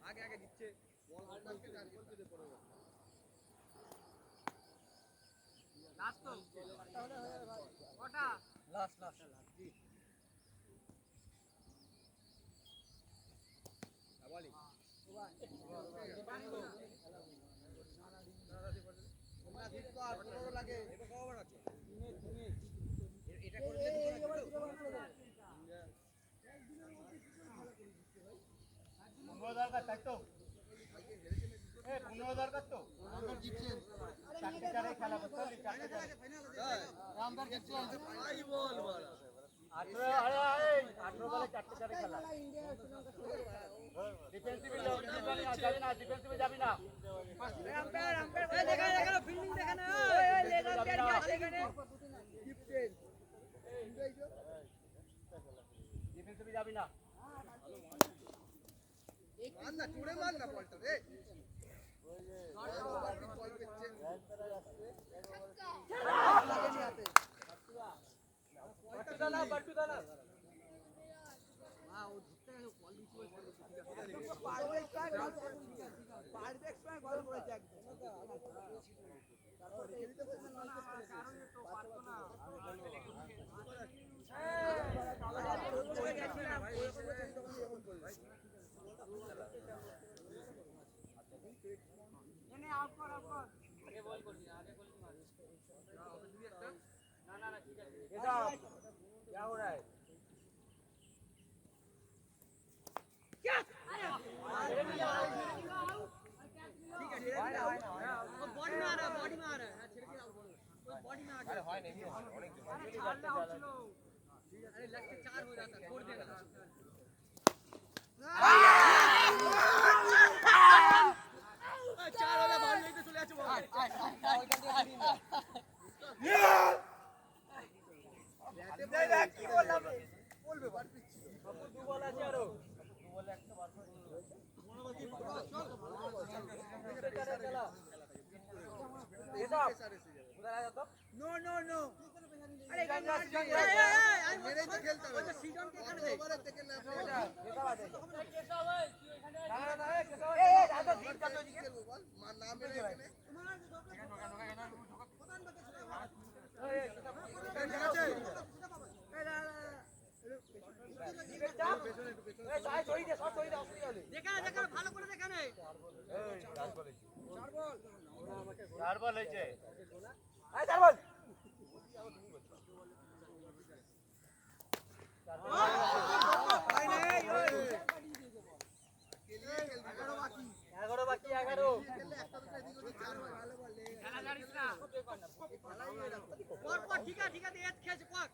আগে আগে দিচ্ছে বল হার্ডকে টার্গেট দিতে পড়বে লাস্ট তো কটা লাস্ট জি বলি লাগে এটা কবার আছে এটা করলে দরকার তাই তো 15 দরকার তো রামদার জিতছেন চারটে চারে খেলা করতে হবে চারটে চারে রামদার জিতছেন আই বল বল 18 বলে চারটে চারে খেলা ডিফেন্সিভে যাবি না ডিফেন্সিভে যাবি না আম্পায়ার এই দেখা ফিল্ডিং দেখা না এই লেগ আম্পায়ার কি আছে এখানে ডিফেন্সিভে যাবি না মান না চুড়ে মান না বলটা রে বল পেচ্ছে বাট্টু দানা क्या हो रहा है बॉडी में आ रहा है बॉडी में आ रहा है बॉडी में आ गया হয় নাকি অনেক अरे लग के 4 हो जाता छोड़ देना चार हो गया बॉल लेके चले आछो ओइखान থেকে হারিয়ে না কি বললাম বলবে বার পিচ্ছি দু বল আছে আরো नो नो नो अरे मेरे तो खेलता है तो सीजन के एখানে ओवर থেকে না মান নাম মেরে এখানে দেখা দেখা ভালো করে দেখা নেই চার বল হয়েছে এই চার বল ঠিক আছে খেয়েছে পর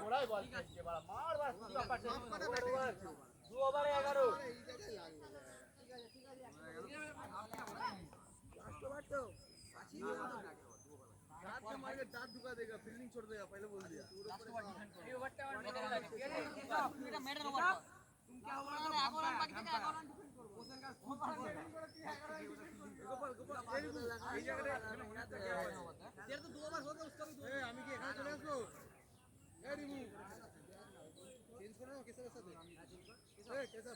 ঘোড়ায় বল খেলছে বাড়া মার বাড়া সুন্দর পাচ্ছে 2 ওভারে 11 এই ওভারটা আর মেরে লাগে এটা মেরে ওভার তুমি কি ওভার 11 রান বাকি থেকে 11 রান ডিফেন্ড করব এই জায়গায় এর তো 2 ওভার होगा उसका भी 2 আমি কি এখানে চলে আসবো এই রিমু চেঞ্জ করে নাও কেসের সাথে এই কেসা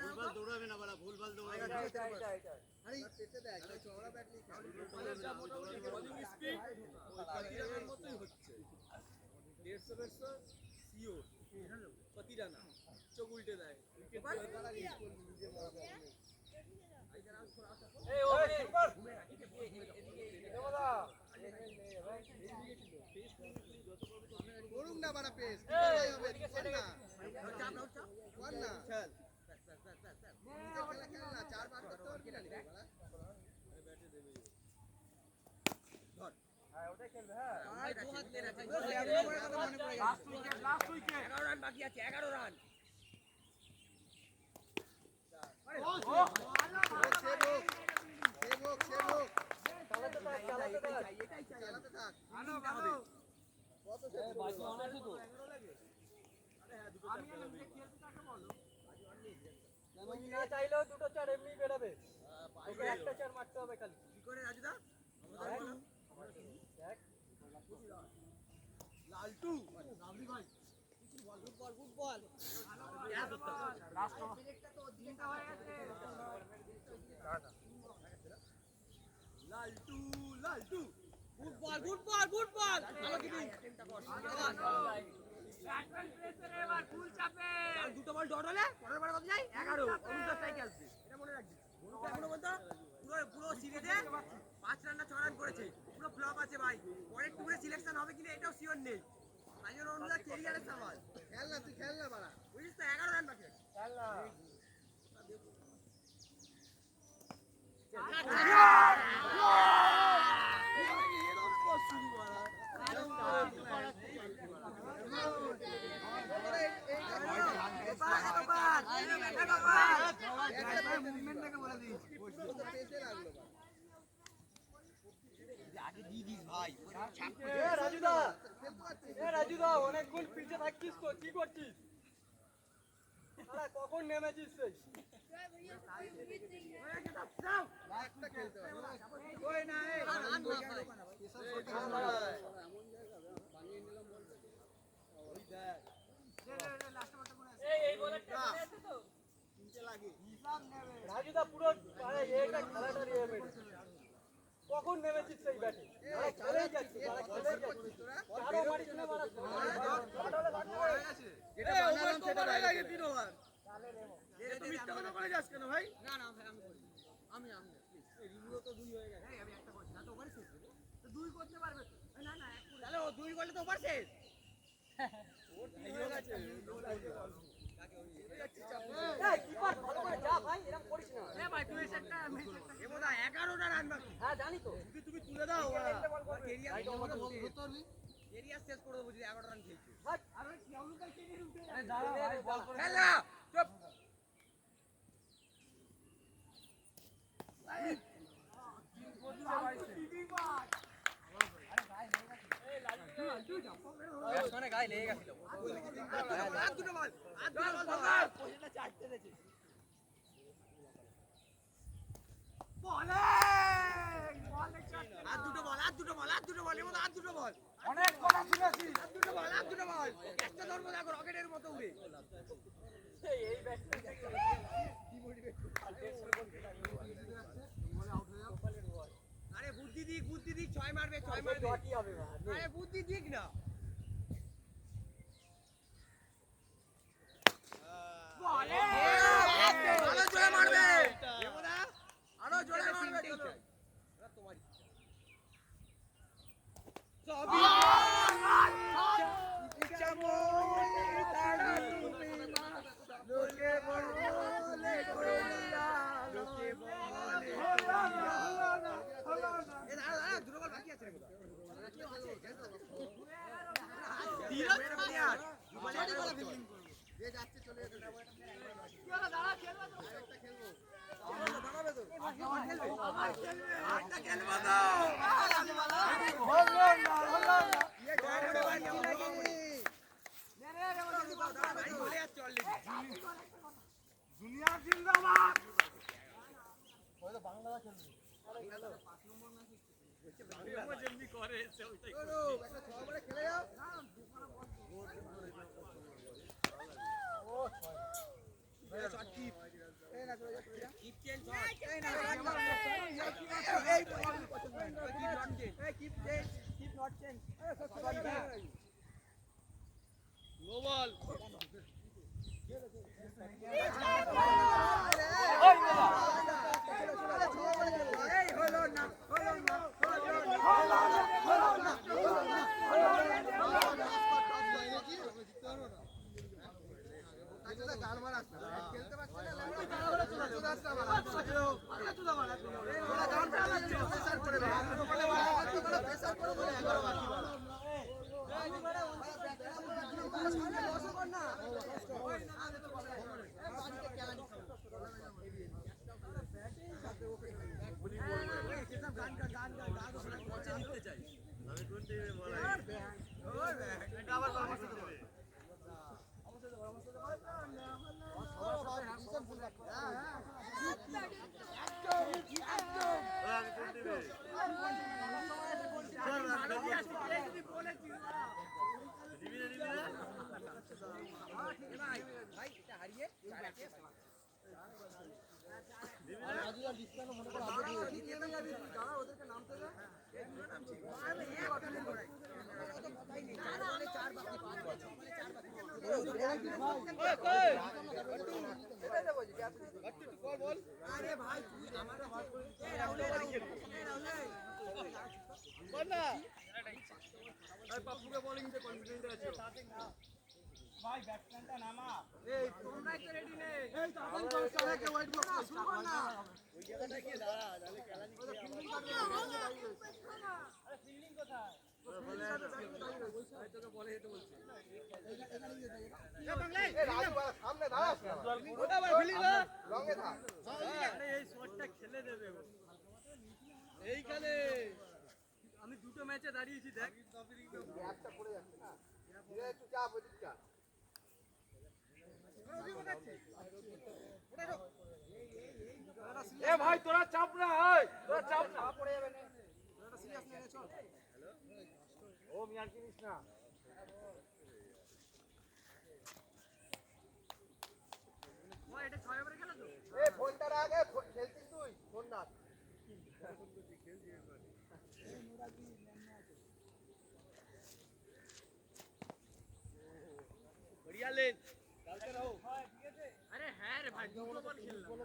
ভুলভাল দৌড়াবে না বাড়া ভুলভাল দৌড়াবে না আরে পেতে দেখ চওড়া ব্যাট নেই বোলিং স্পিড পাতিরানার মতই হচ্ছে 150 সিওর পাতিরানা চোখ উল্টে দেয় উইকেট এই ওভারে সুপার করুন না বাড়া পেস এদিকে সেটে না কর না খেল খেল না চার বার করতে পারবি না বাড়া হ্যাঁ ওটাই খেলবে হ্যাঁ ভাই দু হাত দে রাখা লাস্ট উইকেট 11 রান বাকি আছে 11 রান চালাতে থাক চালাতে থাক কত বাকি অন আছে তো তুমি না চাইলেও দুটো চার এমনি বেরোবে ওকে একটা চার মারতে হবে খালি কি করে রাজুদা দেখ লালটু নামলি ভাই গুড বল লাস্ট লালটু গুড বল ভালো কিপিং দুটো বল ডট হলে পরের বার কত যায় 11 অনুসার স্ট্রাইক আসবে এটা মনে রাখবি এখনো বলতো পুরো সিরিজে 5 রান না 6 রান করেছে পুরো ফ্লপ আছে ভাই পরের টুরে সিলেকশন হবে কিনা এটাও শিওর নেই তাই জন্য অনুসার ক্যারিয়ারের সওয়াল খেল না তুই খেল না বাড়া বুঝিস তো 11 রান বাকি আছে খেল না রাজুদা অনেকক্ষণ পিছে থাকছিস তো কি করছিস কখন নেমেছিস রাজুদা পুরো এটা খেলাটা নিয়ে কখন নেমেছিস সেই ব্যাটে খেলেই যাচ্ছিস চারও মারিস না মারা এটা বানালাম সেটা লাগে 3 ওভার তুমি মিথ্যা কথা বলে যাস কেন ভাই না না ভাই আমি করি আমি এই রিভিউ তো 2 হয়ে গেছে আমি একটা করছি না তো ওভার শেষ তো 2 করতে পারবে তো না না তাহলে ও 2 করলে তো ওভার শেষ ও ঠিক হয়ে গেছে এই কিপার ভালো করে যা ভাই এরকম করিস না এ ভাই তুই একটা এ বোধহয় 11টা রান বাকি হ্যাঁ জানি তো তুমি তুলে দাও ভাই তোমাকে বলতো এরিয়া শেষ করে দেবো যদি 11 রান খেলছে আরে শিয়াউলুকাই কেটে উঠে আরে দাঁড়া ভাই বল করে খেলা চুপ মানে গায়ে লেগে গেছিল আর দুটো বল পয়সাটা চারটে দিয়েছে আর দুটো বল এর মধ্যে আর দুটো বল অনেক কথা শুনেছি আর দুটো বল একটা ধর্ম দেখো রকেটের মতো উড়ে এই ব্যাটটা আরে বুদ্ধি দিক 6 মারবে ডটি হবে ভাই আরে বুদ্ধি দিক না এইখানে আমি দুটো ম্যাচে দাঁড়িয়েছি দেখ এ ভাই তোরা চাপ না, তোরা চাপ না, পড়ে যাবে না। ও মিয়ার কিনিস না। এ ফোনটা আগে খেলছিস তুই, ফোন না। আরে হ্যাঁ রে ভাই দুটো বল খেললাম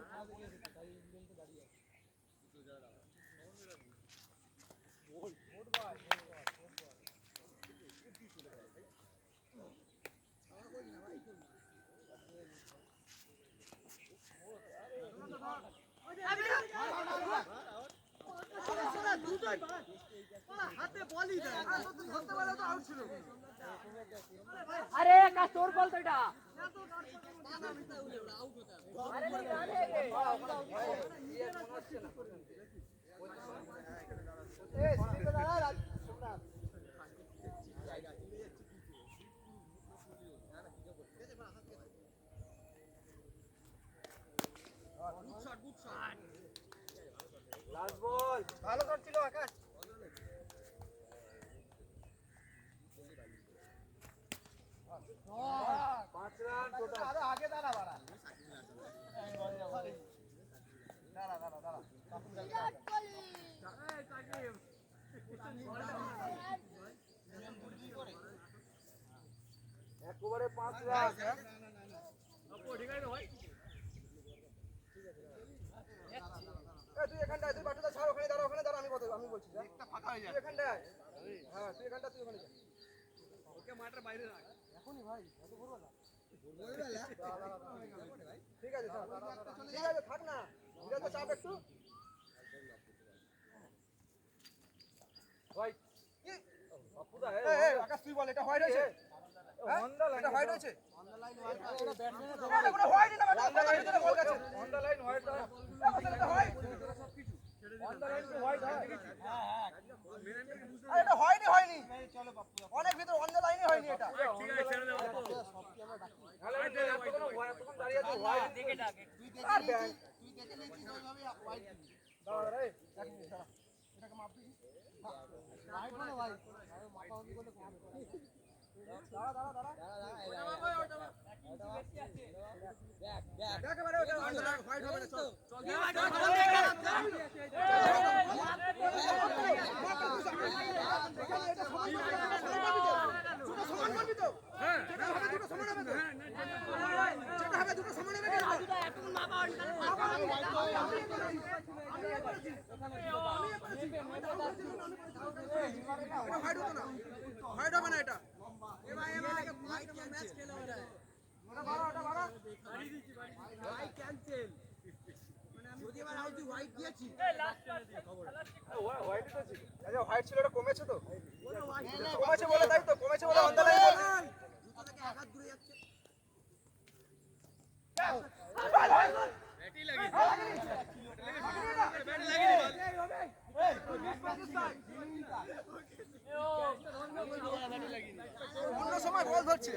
হাতে বলই দেয় ধরতে পারলে তো আউট ছিল আরে কাজ তোর বল তো এটা লাস্ট বল, ভালো করছিল আকাশ। 5 রান টোটাল। আরো আগে দাঁড়া বাড়া। দাঁড়া দাঁড়া দাঁড়া। একবারে 5 রান। ঠিক আছে ভাই তুই এখানটায়, তুই বাটুদা ছাড়, ওখানে দাঁড়া, ওখানে দাঁড়া, আমি বলছি একটা ফাঁকা হয়ে যায়। তুই এখানটায়, হ্যাঁ তুই এখানটা, তুই ওখানে যা। ওকে মাঠের বাইরে রাখ এখনই ভাই, এত বড় না। ঠিক আছে স্যার, ঠিক আছে থাক না, ঠিক আছে চাপ একটু। ভাই বাপুদা, আকাশ তুই বল, এটা হোয়াইট হয়েছে? এটা হোয়াইট আছে এটা কোনো হোয়াইট না ম্যাডাম কথার ভিতরে বল গেছে অন দ্য লাইন হোয়াইট এটা white on the line to white হয় আরে এটা হয়নি হয়নি অনেক ভিতর অন দ্য লাইনে হয়নি এটা ঠিক আছে ছেড়ে দাও তাহলে এতক্ষণ দাঁড়িয়ে আছে হোয়াইট দিকে ডাকে তুই দেখে নিয়েছিস ওইভাবে হোয়াইট দাঁড়া রে এটাকে মাপ দিবি হোয়াইট মানে হোয়াইট মাপা মাপি করলে দাঁড়া দেখ এবারে ওটা হোয়াইট হবে না চল সমান করবি তো হ্যাঁ যেটা হবে দুটো সমান হবে তো যেটা হবে দুটো সমান হবে হোয়াইট হতো না হোয়াইট হবে না এটা হোয়াইট ম্যাচ খেলে ওটা ওটা বাড়া হোয়াইট ক্যান্সেল মানে আমি যদি এবার আউট হোয়াইট দিয়েছি হোয়াইট তো ছিল আচ্ছা হোয়াইট ছিল এটা কমেছে তো কমেছে বলে তাই তো কমেছে বলে অন দ্য লাইন বল জুতা থেকে এক হাত দূরে যাচ্ছে ব্যাটই লাগে ব্যাট লাগেনি অন্য সময় বল ধরছে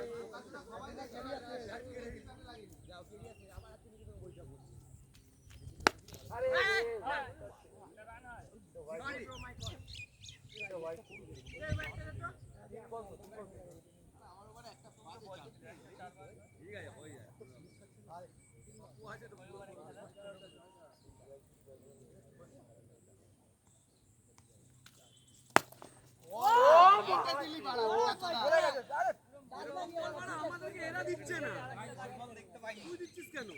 আরে আমাদেরকে এরা দিচ্ছে না তুই দিচ্ছিস কেন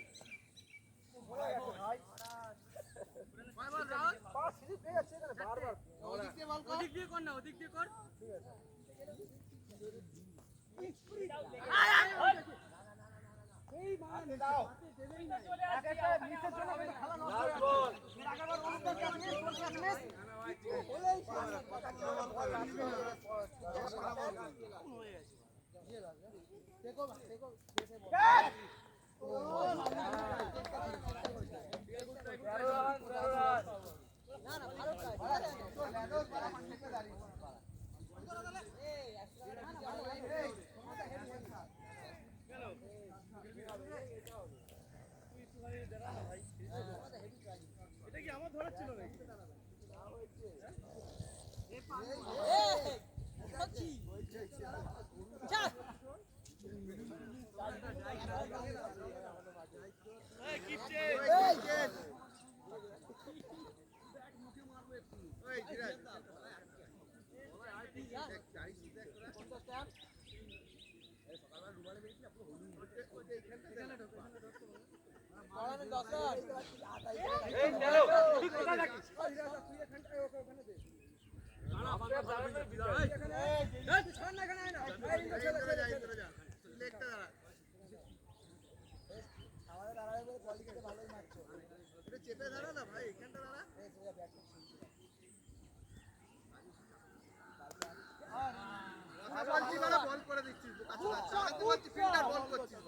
পাস স্লিপ হয়ে যাচ্ছে এখানে বারবার ওদিক দিয়ে কর না ওদিক দিয়ে কর এটা কি আমার ধরার ছিল নাকি চেপে দাঁড়া না ভাই এখানটা দাঁড়া বল করে দিচ্ছিস ফিল্ডার বল করছিস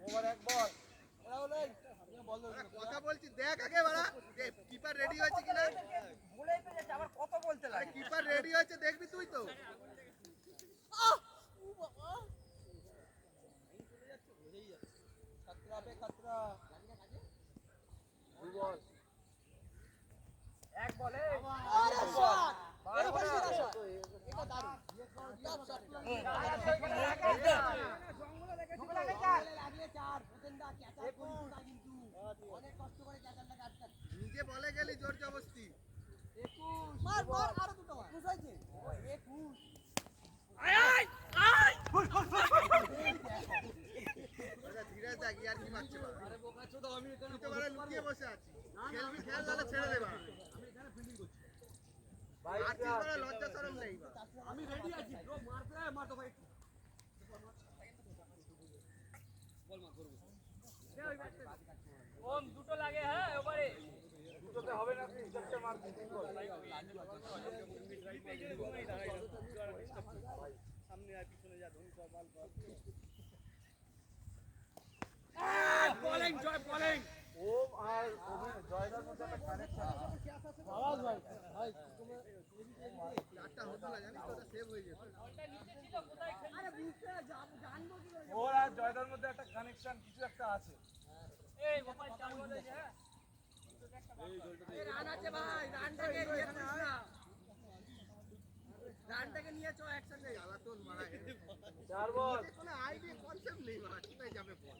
ওভার এক বল কথা বলছি দেখ আগে বাড়া কিপার রেডি হয়েছে কিনা ভুলেই তো যাচ্ছে আবার কত বলতে লাগে কিপার রেডি হয়েছে দেখবি তুই তো এক বলে নিজে বলে গেলি জোর জবস্তি ধীরে দেখ ইয়ার কি মারছে লুকিয়ে বসে আছি খেলবি খেল তাহলে ছেড়ে দেবা লজ্জা শরম নেই আমি রেডি আছি ব্রো মারতে ভাই ওম দুটো লাগে হ্যাঁ ওপারে দুটোতে হবে না 3-4টা মার 3 বল সামনে আর পিছনে যা ধোনি সব বল কর বলিং জয় বলিং ওম আর জয়দার মধ্যে একটা কানেকশন আওয়াজ ভাই ভাই একটা হতো না জানিস তো, ওটা সেভ হয়ে যেত। আরে বুঝতে জানবো কি করে ওর আর জয়দার মধ্যে একটা কানেকশন কিছু একটা আছে। এই গোপাল চার বল আছে এই রান আছে ভাই রানটাকে নিয়ে করিস না রানটাকে নিয়ে চো একসাথে জ্বালাতন মারা গেছে। 4 বল কোনো আইডিয়া কনসেপ্ট নেই মারা, কোথায় যাবে বল।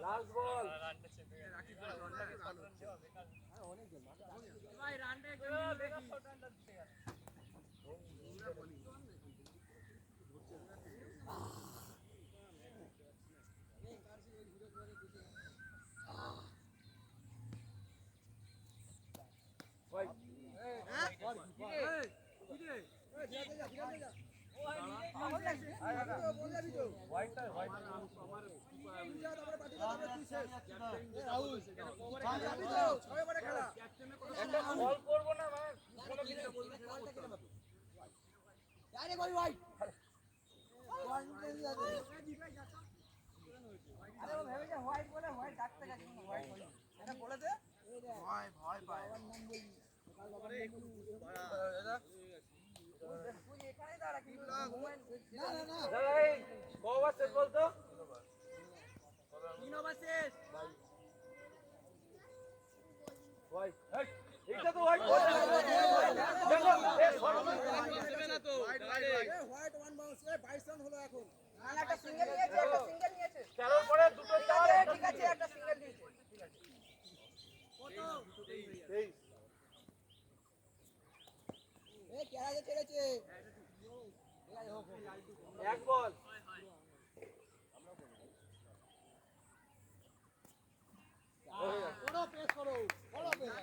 লাস্ট বল ভাই রানটা একদম দেখি ভাই হোয়াইটটা হোয়াইট একটা বল করব না মানে কোনো কিছু আরে কই ভাই আরে ও ভেবে যে হোয়াইট বলে হোয়াইট ডাকতে গেছে হোয়াইট বলে এটা বলে দে ভয় ভয় পায়। তুই এখানে দাঁড়া কিন্তু না না এই কবার শেষ বলতো 3 ওভার শেষ ভাই এইটা তো হোয়াইট বল দেখো এ সরবে না তো হোয়াইট ওয়ান বাউন্স, 22 রান হলো এখন। একটা সিঙ্গেল নিয়েছে একটা সিঙ্গেল নিয়েছে 13 পরে দুটো চার ঠিক আছে একটা সিঙ্গেল নিয়েছে ঠিক আছে কত 23 এই কেরাকে ছেড়েছে এক বল করো প্রেস করো করো প্রেস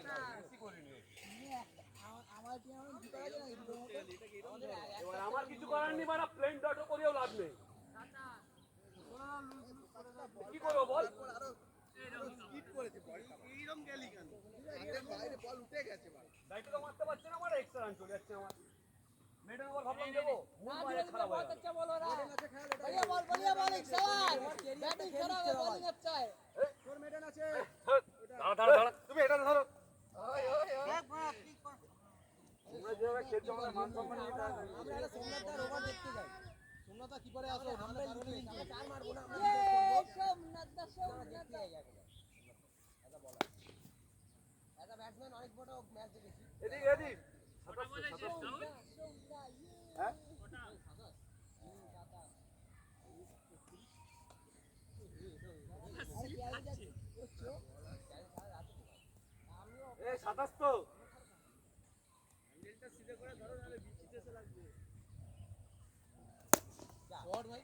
আমার টিম আমি জিতে গেছে না এবার আমার কিছু করার নেই মানে প্লেন ডট করেও লাভ নেই কি করবো বল স্পিড করেছে বল, এইরকম গেলি কেন? হাতের বাইরে বল উঠে গেছে বল। দায়িত্ব তো মারতে পারছে না আমার এক্সট্রা রান চলে যাচ্ছে আমার মেডেল বল ভাবলাম দেবো মুখ মারে খারাপ হয়ে গেল। बोलो बढ़िया बॉल एक सवाल बैटिंग खराब है बॉलिंग अच्छा है তোর মেডেন আছে। দাঁড়া তুমি এটা ধরো তোমরা যেভাবে খেলছো আমাদের মান সম্মান নিয়ে আমরা একটা সোমনাথদার ওভার দেখতে যাই সোমনাথদা কি করে আসো আমরা আমরা চার মারবো না আমরা সোমনাথদা এটা ব্যাটসম্যান অনেক বড় ম্যাচ দেখেছি এদিক এদিক হ্যাঁ এই 27 তো হ্যান্ডেলটা সিধে করে ধরো নালে বিচিতে এসে লাগবে শট ভাই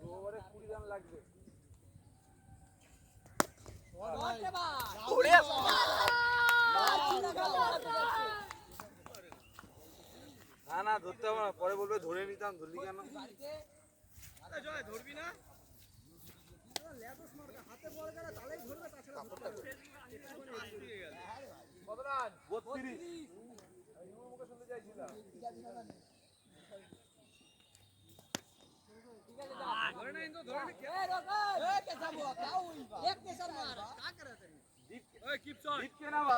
ওভারে 20 রান লাগবে না না ধরতে হবে না পরে বলবে ধরে নিতাম ধরলি কেন জয় ধরবি না হাতে বল গেলে তাহলেই ধরবে, তাছাড়া ধরতে হবে না। কত রান 32 মুখে শুনতে চাইছিলাম ধরে না ইন্দু ধরে না ওই কিপ শট জিতকে না বা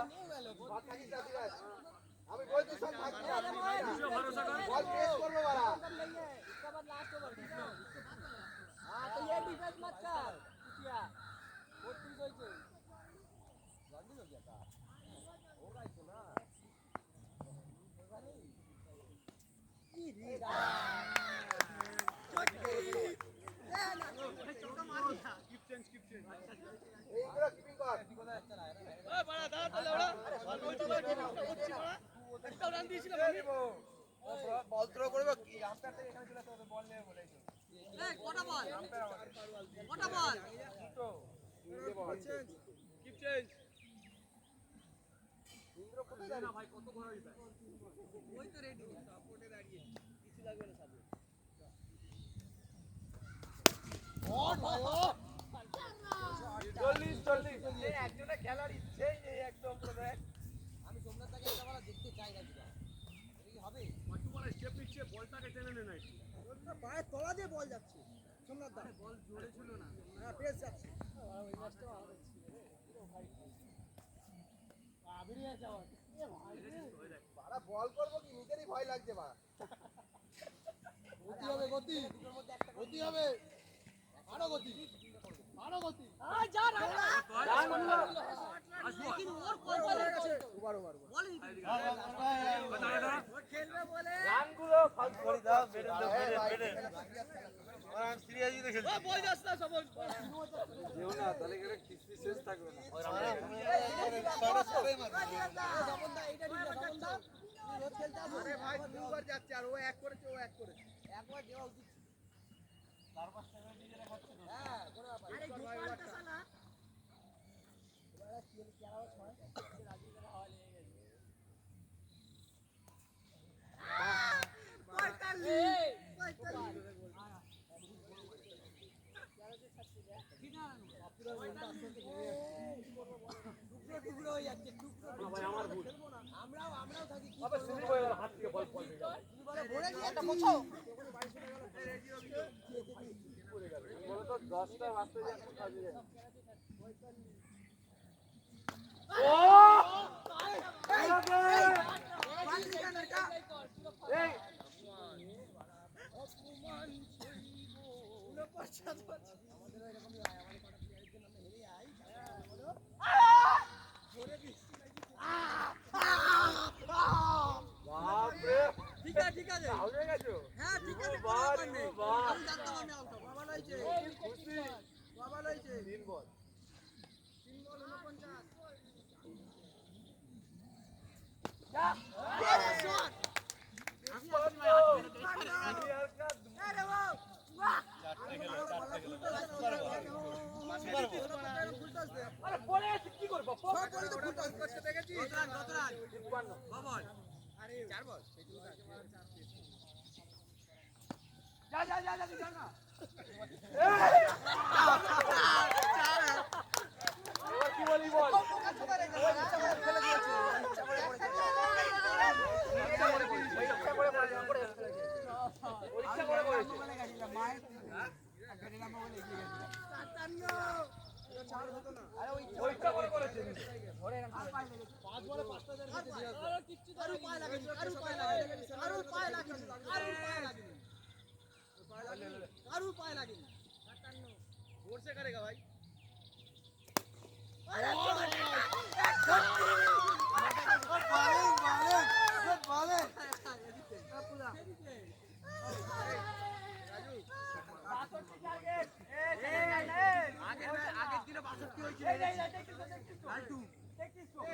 আমি বলছি সব ভাগ ভরসা কর এইগুলো কিপিং কর বল থ্রো করবে কি আম্পায়ার থেকে এখানে চলে আসতে হবে বল নেবে বলেছো কটা বল আম্পায়ার কটা বল দুটো কিপ চেঞ্জ ইন্দ্র কোথায় দাঁড়িয়ে ভাই কত ঘোরা হইবে ওই তো রেডি সাপোর্টে দাঁড়িয়ে কিছু লাগবে না সাথে একজনের খেলার ইচ্ছে এই একদম দেখ আমি সোমনাথকে এটা বলা দেখতে চাই না এটা কি হবে মাটু বলে স্টেপ নিচ্ছে বলটাকে টেনে নে না পায়ের তলা দিয়ে বল যাচ্ছে সোমনাথ দা বল জোরে ছিল না হ্যাঁ বেশ যাচ্ছে ওই ম্যাচটা ভালো ছিল বাড়া বল করবো কি নিজেরই ভয় লাগছে বাড়া গতি হবে গতি গতি হবে আরো গতি আরো গতি যা लेकिन और कौन হয়ে গেছে ওভার ওভার বল খেলবে বলে রানগুলো ফালতু করে দাও মেরে দাও মেরে আমি সিরিয়াসলি খেলছি ও বল যাস না সবল যেও না তাহলে এখানে কিসমি শেষ থাকবে না আরে ভাই দুবার যাচ্ছে আর ও এক করেছে ও এক করেছে একবার দেওয়া উচিত চার পাঁচটা করে নিজেরা খাচ্ছে না হ্যাঁ কোনো ব্যাপার আরে দোকানটা সালা টুকরো হয়ে যাচ্ছে টুকরো ভাই আমার ভুল আমরাও থাকি আবার শুরু হয়ে গেল হাত থেকে বল পড়ে গেল ভরে দিয়ে একটা কোথাও বলো তো 10টা বাজতে যাচ্ছে কাজে যায় ও এই বাপ রে ঠিক আছে আউট হয়ে গেছো হ্যাঁ ঠিক আছে বাহ বাহ আমি জানতাম আমি আউট হব বাবা লইছে খুশি বাবা লইছে 3 বল 3 বল 49 আরে পড়ে আছে কি করব এবার কি বলি বল পরীক্ষা করে করেছে পরীক্ষা করে করেছে আগের দিনে 62 হয়েছিল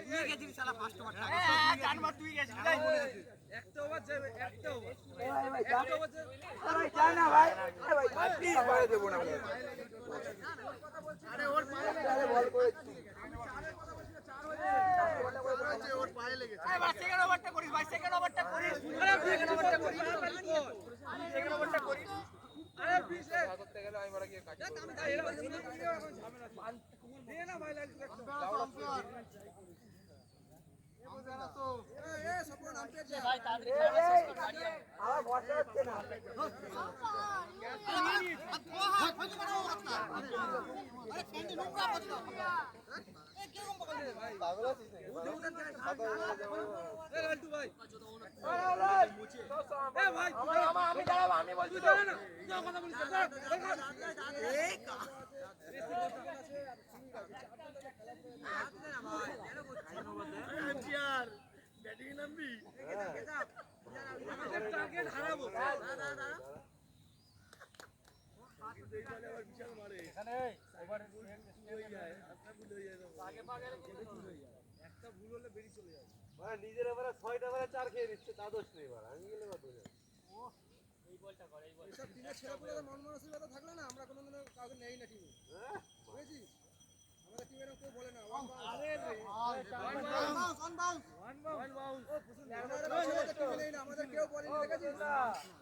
তুই গেছিস শালা 5 ওভার টাকা তুই গেছিস তাই মনে আছে একটা ওভার যাবে একটা ওভার একটা ওভার ভাই জান না ভাই ভাই প্লিজ বাইরে দেব না আরে ওর পায়ে আরে বল করেছি ওর পায়ে লেগেছে ভাই সেকেন্ড ওভারটা করিস ভাই সেকেন্ড ওভারটা করিস আরে সেকেন্ড ওভারটা করিস সেকেন্ড ওভারটা করিস আরে বিশে করতে গেলে আমি বড় গিয়ে কাটি আমি তাই এখন ঝামেলা দে না ভাই লাগছে আমার ভরসা হচ্ছে না পাগল আছিস আমি দাঁড়াবো আমি বলছি তো ব্যাটিং নামবি টার্গেট হারাবো এখানে ওভার আগে পাগে একটা ভুল হলে বেরিয়ে চলে যাবে। নিজের এবারে 6টা এবারে 4 খেয়ে দিচ্ছে তা দোষ নেই এবার আমি গেলে বাদ হয়ে এই বলটা করে এই বল এসব টিমের ছেলেপুলেদের মন মানসিকতা থাকলে না আমরা কোনোদিনও কাউকে নেই না টিমে, বুঝেছিস? আমাদের টিমের কেউ বলে না ওয়ান বাউন্স, টিমে নেই না, আমাদের কেউ বলেনি, দেখেছিস?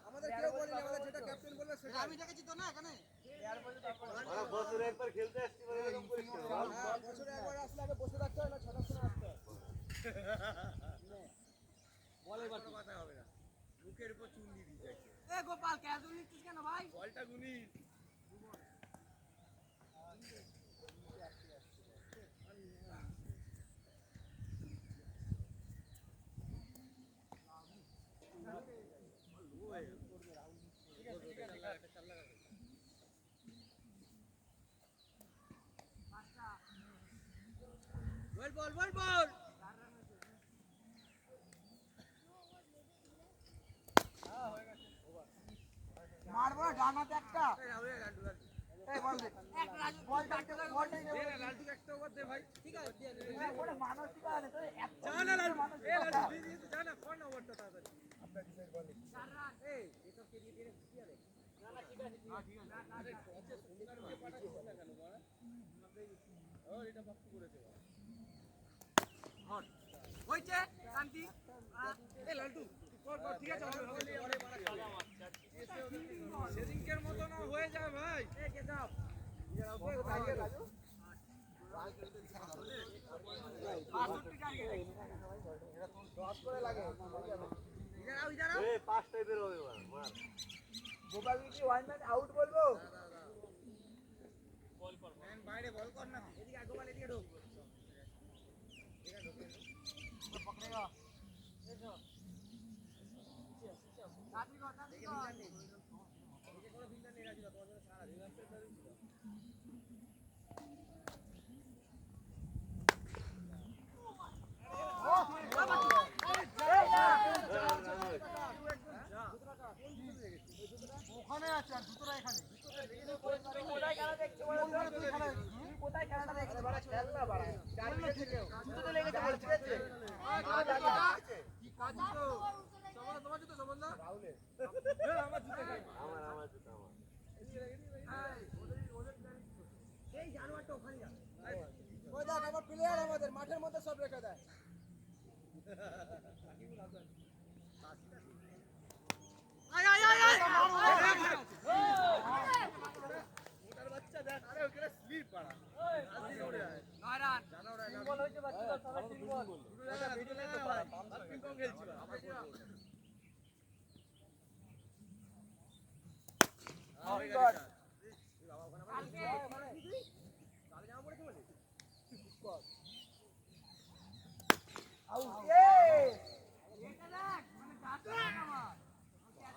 আমাদের কেউ বলেনি, আমাদের যেটা ক্যাপ্টেন বলবে সেটা। আমি দেখেছি তো না এখানে বছরে একবার খেলতে আসছি মানে এরকম করিস কেন? হ্যাঁ, বছরে একবার আসলে আগে বসে থাকতে হয় না, 6টার সময় আসতে হয়। বল এবার তো কথা হবে না মুখের উপর চুন দিয়ে দিয়েছে এ গোপাল ক্যাজুয়াল নিচ্ছিস কেন ভাই বলটা গুনি বল মারবো না ডানাতে একটা এই বল দে এক রাজু বলটা লালটু একটা ওভার দে ভাই। ঠিক আছে ওরে মানসিক আছে তো যা না লালটু, এ লালটু দিয়ে দিয়েছে, যা না কর না ওভারটা তাড়াতাড়ি। এই এসব কে দিয়ে দিয়ে কি আরে না না ঠিক আছে আরে নিচে সুন্দর দিয়ে পাঠাচ্ছিস না কেন বড়া? ও এটা বাক্স করেছে হট হইছে শান্তি এ লালটু কর কর, ঠিক আছে হবে হবে আরে বড়া খাওয়া সেদিনকের মতো না হয়ে যায় ভাই। এ কে যাও রাজু এই 5 টাইপের হবে এবার মার গোপাল কি ওয়ান ম্যান আউট বলবো? বাইরে বল কর না এদিকে গোপাল এদিকে ঢোক পকড়েগা এসো তাড়াতাড়ি কর তাড়াতাড়ি কর এদিকে কোনো ভিন্ডা নেই রাজু তোমার জন্য সারা দিন আসতে পারি ওখানে আছে আর দুটোরা এখানে। কোথায় খেলা দেখছো বলো তুমি কোথায় খেলাটা দেখছো বড় খেল না বড় চারিদিকে থেকেও দুটো তো লেগেছে বল ঠিক আছে কি কাজ তো সবার তোমার জুতো সমান না রাহুলের আমার জুতো খাই আমার জুতো আমার এই জানোয়ারটা ওখানে যা ওই দেখ আমার প্লেয়ার আমাদের মাঠের মধ্যে সব রেখে দেয়। আয় আয় আয় আয় ওটার বাচ্চা দেখ আরে ওখানে স্লিপ পাড়া আজকে দৌড়ে আয় নয় রান বল হইছে বাচ্চা সবাই তিন বল দুটো জায়গা ভিডিও দেখতে পারা আর পিং পং খেলছি আবার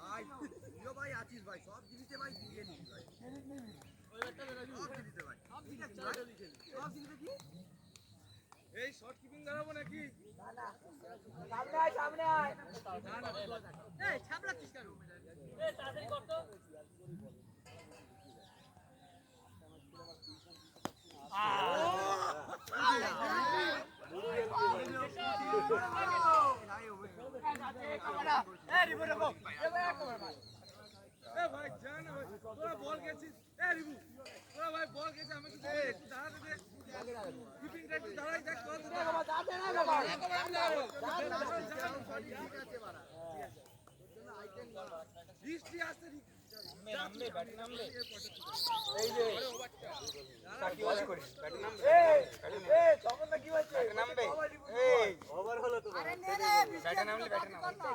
ভাই তুইও ভাই আছিস ভাই সব জিনিসে ভাই দিয়ে নিবি ভাই সব জিনিসে ভাই সব জিনিসে কি এই শর্ট কিপিং দাঁড়াবো নাকি? সামনে আয় এই ছাবড়াচ্ছিস কেন এই তাড়াতাড়ি কর তো এ ভাই জান তোরা বল গেছিস এ রিবু তোরা ভাই বল গেছে আমি একটু একটু দাঁড়াতে দে কিপিংটা একটু দাঁড়াই দেখ কত বৃষ্টি আসছে নামলে ব্যাটে নামলে এই যে কি বল করিস ব্যাটে নামলে এই তখন না কি হচ্ছে ব্যাটে নামবে এই ওভার হলো তো আরে নে রে ব্যাটে নামলে ব্যাটে নামলে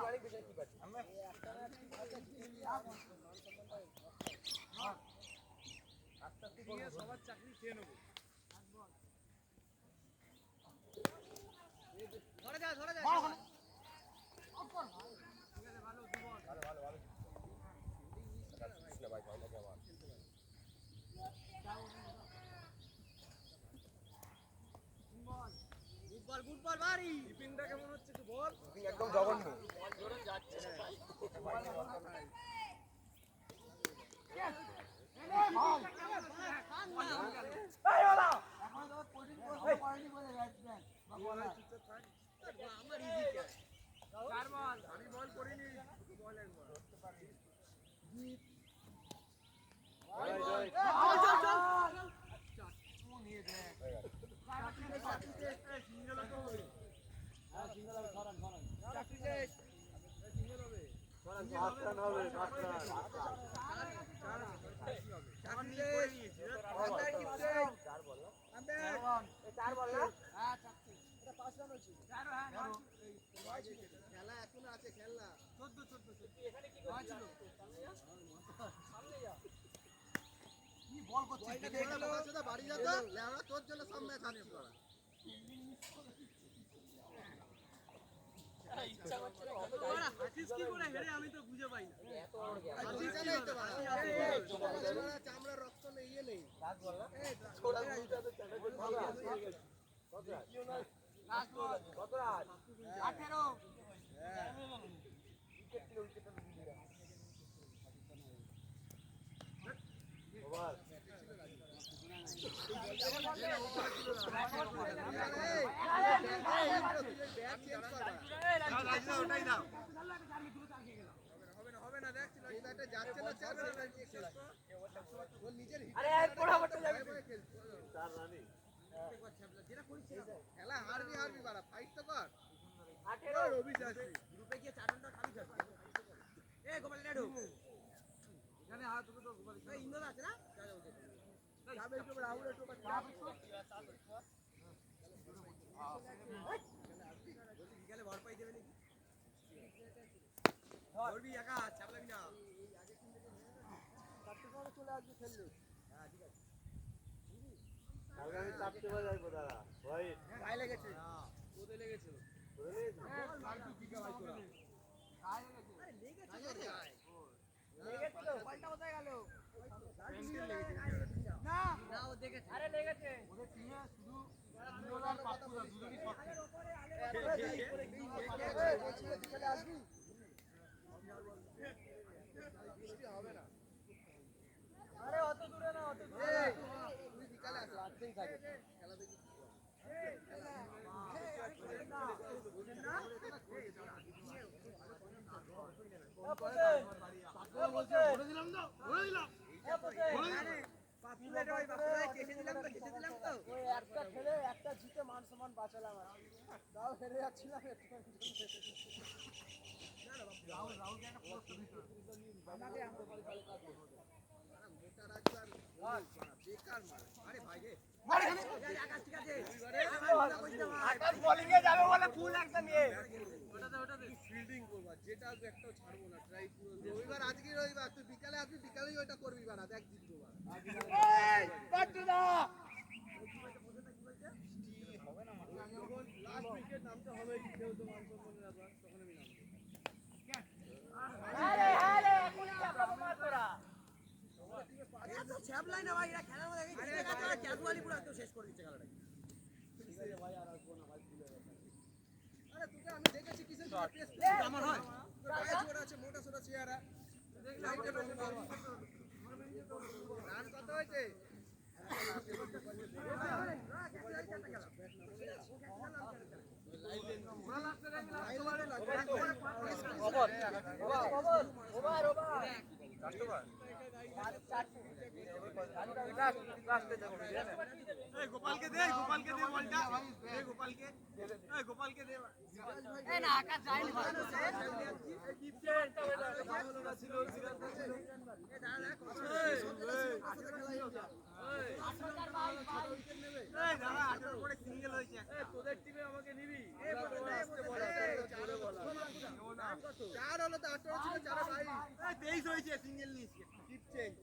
সবার চাকরি খেয়ে নেবো ধরে যা গুড বল বাড়ি কিপিংটা কেমন হচ্ছে একটু বল একদম জঘন্য নে আমার ইজি ক্যাচ। 4 বল। আমি বল করিনি বল একবার খেলা এখনো আছে খেলা 14 কি বল করছিস বাড়ি যা তো লেওড়া তোর জন্য সব ম্যাচ আছে তোরা ওরা হাসিস কি করে হেরে আমি তো বুঝে পাই না। হাসিস নেই তো বাড়া চামড়া রক্ত নেই ইয়ে নেই লাস্ট বল 18 হবে না দেখ যাচ্ছে না চার নিজের খেলা হারবি বাড়া ফাইট তো কর রবি যাচ্ছে গ্রুপে গিয়ে 4 রানটা খাবি খাবি। এই গোপাল রেডো এখানে হাত দুটো তো গোপাল এই ইন্দো আছে না যাবে একটু রাহুল একটু চাপ বিকালে ভর পাই দেবে নাকি ধরবি একা চাপলাবি না। চলে আসবে খেললে কালকে আমি চাপতে পারি যাইবো দাদা ভাই গায়ে লেগেছে ওদের লেগেছে পাল্টা কোথায় গেল না না ও দেখেছে আরে লেগেছে আরে অত দূরে না অত দূরে না। তুই বিকালে আসতেই থাকে খেলা দেখি ওই একটা খেলে একটা জিতে মান সম্মান বাঁচালাম আর কি। তাও হেরে যাচ্ছিলাম মোটা রাজু আর বেকার মারে আরে ভাই রে আকাশ ঠিক আছে আকাশ বোলিং এ যাবে বলে ফুল একটা নিয়ে ওটাতে ফিল্ডিং করবা যেটা আসবে একটাও ছাড়বো না ট্রাই পুরো রবিবার আজকে রবিবার তুই বিকালে আসবি বিকালেই ওইটা করবি বাড়া দেখ জিতবো এই বাট্টু দা লাস্ট উইকেট নামতে হবে কেউ তো মান সম্মানের ব্যাপার তখন আমি নামবো আরে আরে এখন চাপাবো মার তোরা এত ছ্যাবলাই না ভাই এরা খেলার মধ্যে ক্যাজুয়ালি পুরো একদম শেষ করে দিচ্ছে খেলাটা। আরে তোকে আমি দেখেছি কিসের টেস্ট আমার হয় ছোট আছে মোটা ছোট চেহারা রান কত হয়েছে গোপালকে দে বলটা গোপালকে দে এই না আকাশ যায়নি তোদের টিমে আমাকে নিবি চার হলো তো 18 ছিল চারে ভাই 23 হয়েছে সিঙ্গেল নিয়েছে টিপ চেঞ্জ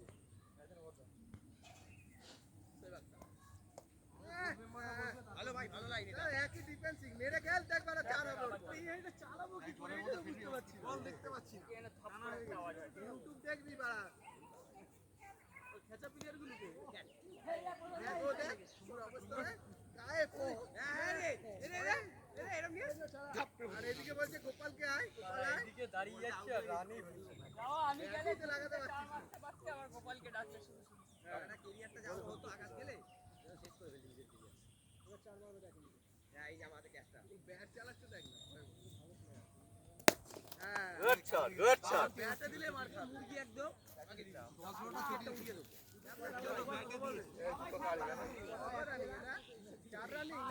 ভালো ভাই ভালো লাইন এটা একই ডিফেন্সিং মেরে খেল দেখবার চার হবে এটা চালাবো কি করে এটা বুঝতে পারছি বল দেখতে পাচ্ছি না ইউটিউব দেখবি বাড়া খেচা প্লেয়ার গুলোকে দেখ ও দেখ সুন্দর অবস্থা রে গায়ে পো হ্যাঁ রে এরকম নিয়ে আর এদিকে বলছে গোপালকে আয় গোপাল আয় এদিকে দাঁড়িয়ে যাচ্ছে আর রানই হচ্ছে যাও আমি গেলে এদিকে লাগাতে পারছিস না বাচ্চা আমার গোপালকে ডাকতে শুরু এটা ক্যারিয়ারটা যাও হতো আকাশ গেলে শেষ করে ফেলি নিজের ক্যারিয়ার এই যে আমাদের ক্যাচটা ব্যাট চালাচ্ছে দেখ না গুড শট গুড শট ব্যাটটা দিলে মার খা মুরগি একদম দশটা সেটটা উড়িয়ে দেবো চার রানই না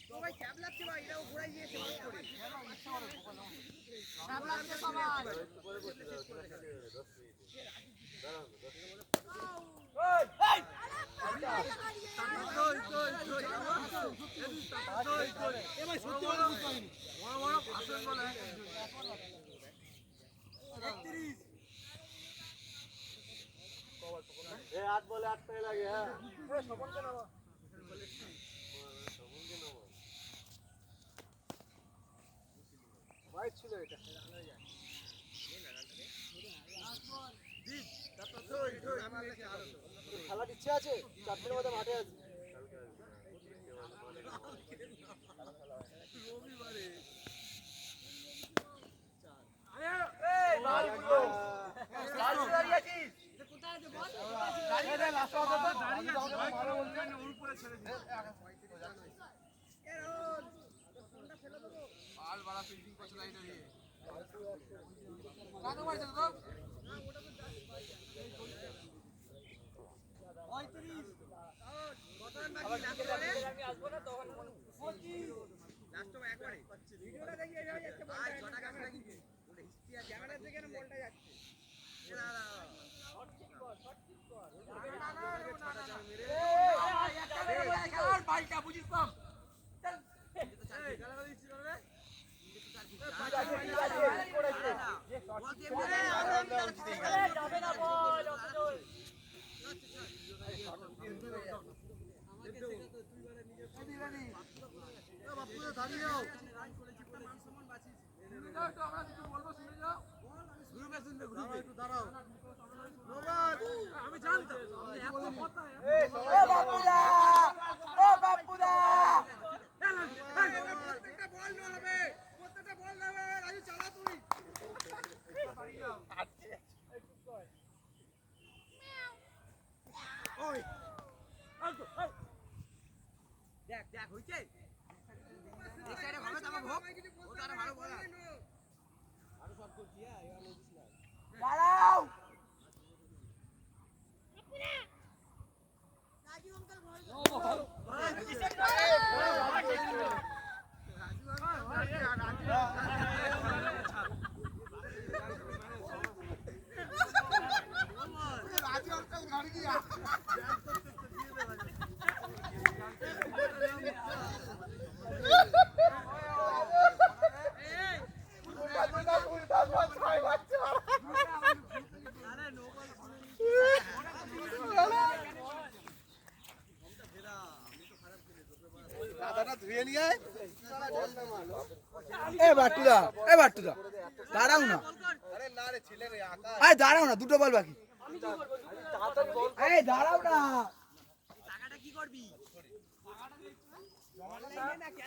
তো ভাই ক্যাপ লাগছে ভাই এটাও ঘোরাই দিয়েছে মাছ করে ক্যাপ লাগছে সবাই এবার সত্যি বড় বড় ভাষণ বলে 31 এ 8 বলে 8 টাই লাগে হ্যাঁ সবনকে নামা হোয়াইট ছিল এটা খেলার ইচ্ছে আছে 4 দিনের মধ্যে মাঠে আছে আমি আসবো না তখন লাস্ট একবারে ভিডিওটা দেখি এইভাবে যাচ্ছে বলটা ছটা ক্যামেরা কিন্তু ওটা হিস্ট্রি আছে ক্যামেরা থেকে না বলটা যাচ্ছে না না বাইকটা বুঝিস কম যাবে না বল আমি জানতাম প্রত্যেকটা বল নেবে প্রত্যেকটা বল নেবে রাজু চালা তুই দেখ দেখ হইছে এই সাইডে ভালো তো আমার ভোগ ও তারা ভালো বলা দাঁড়াও বাট্টুদা দাঁড়াও না দাঁড়াও না দুটো বল বাকি দাঁড়াও না টাকাটা কি করবি টাকা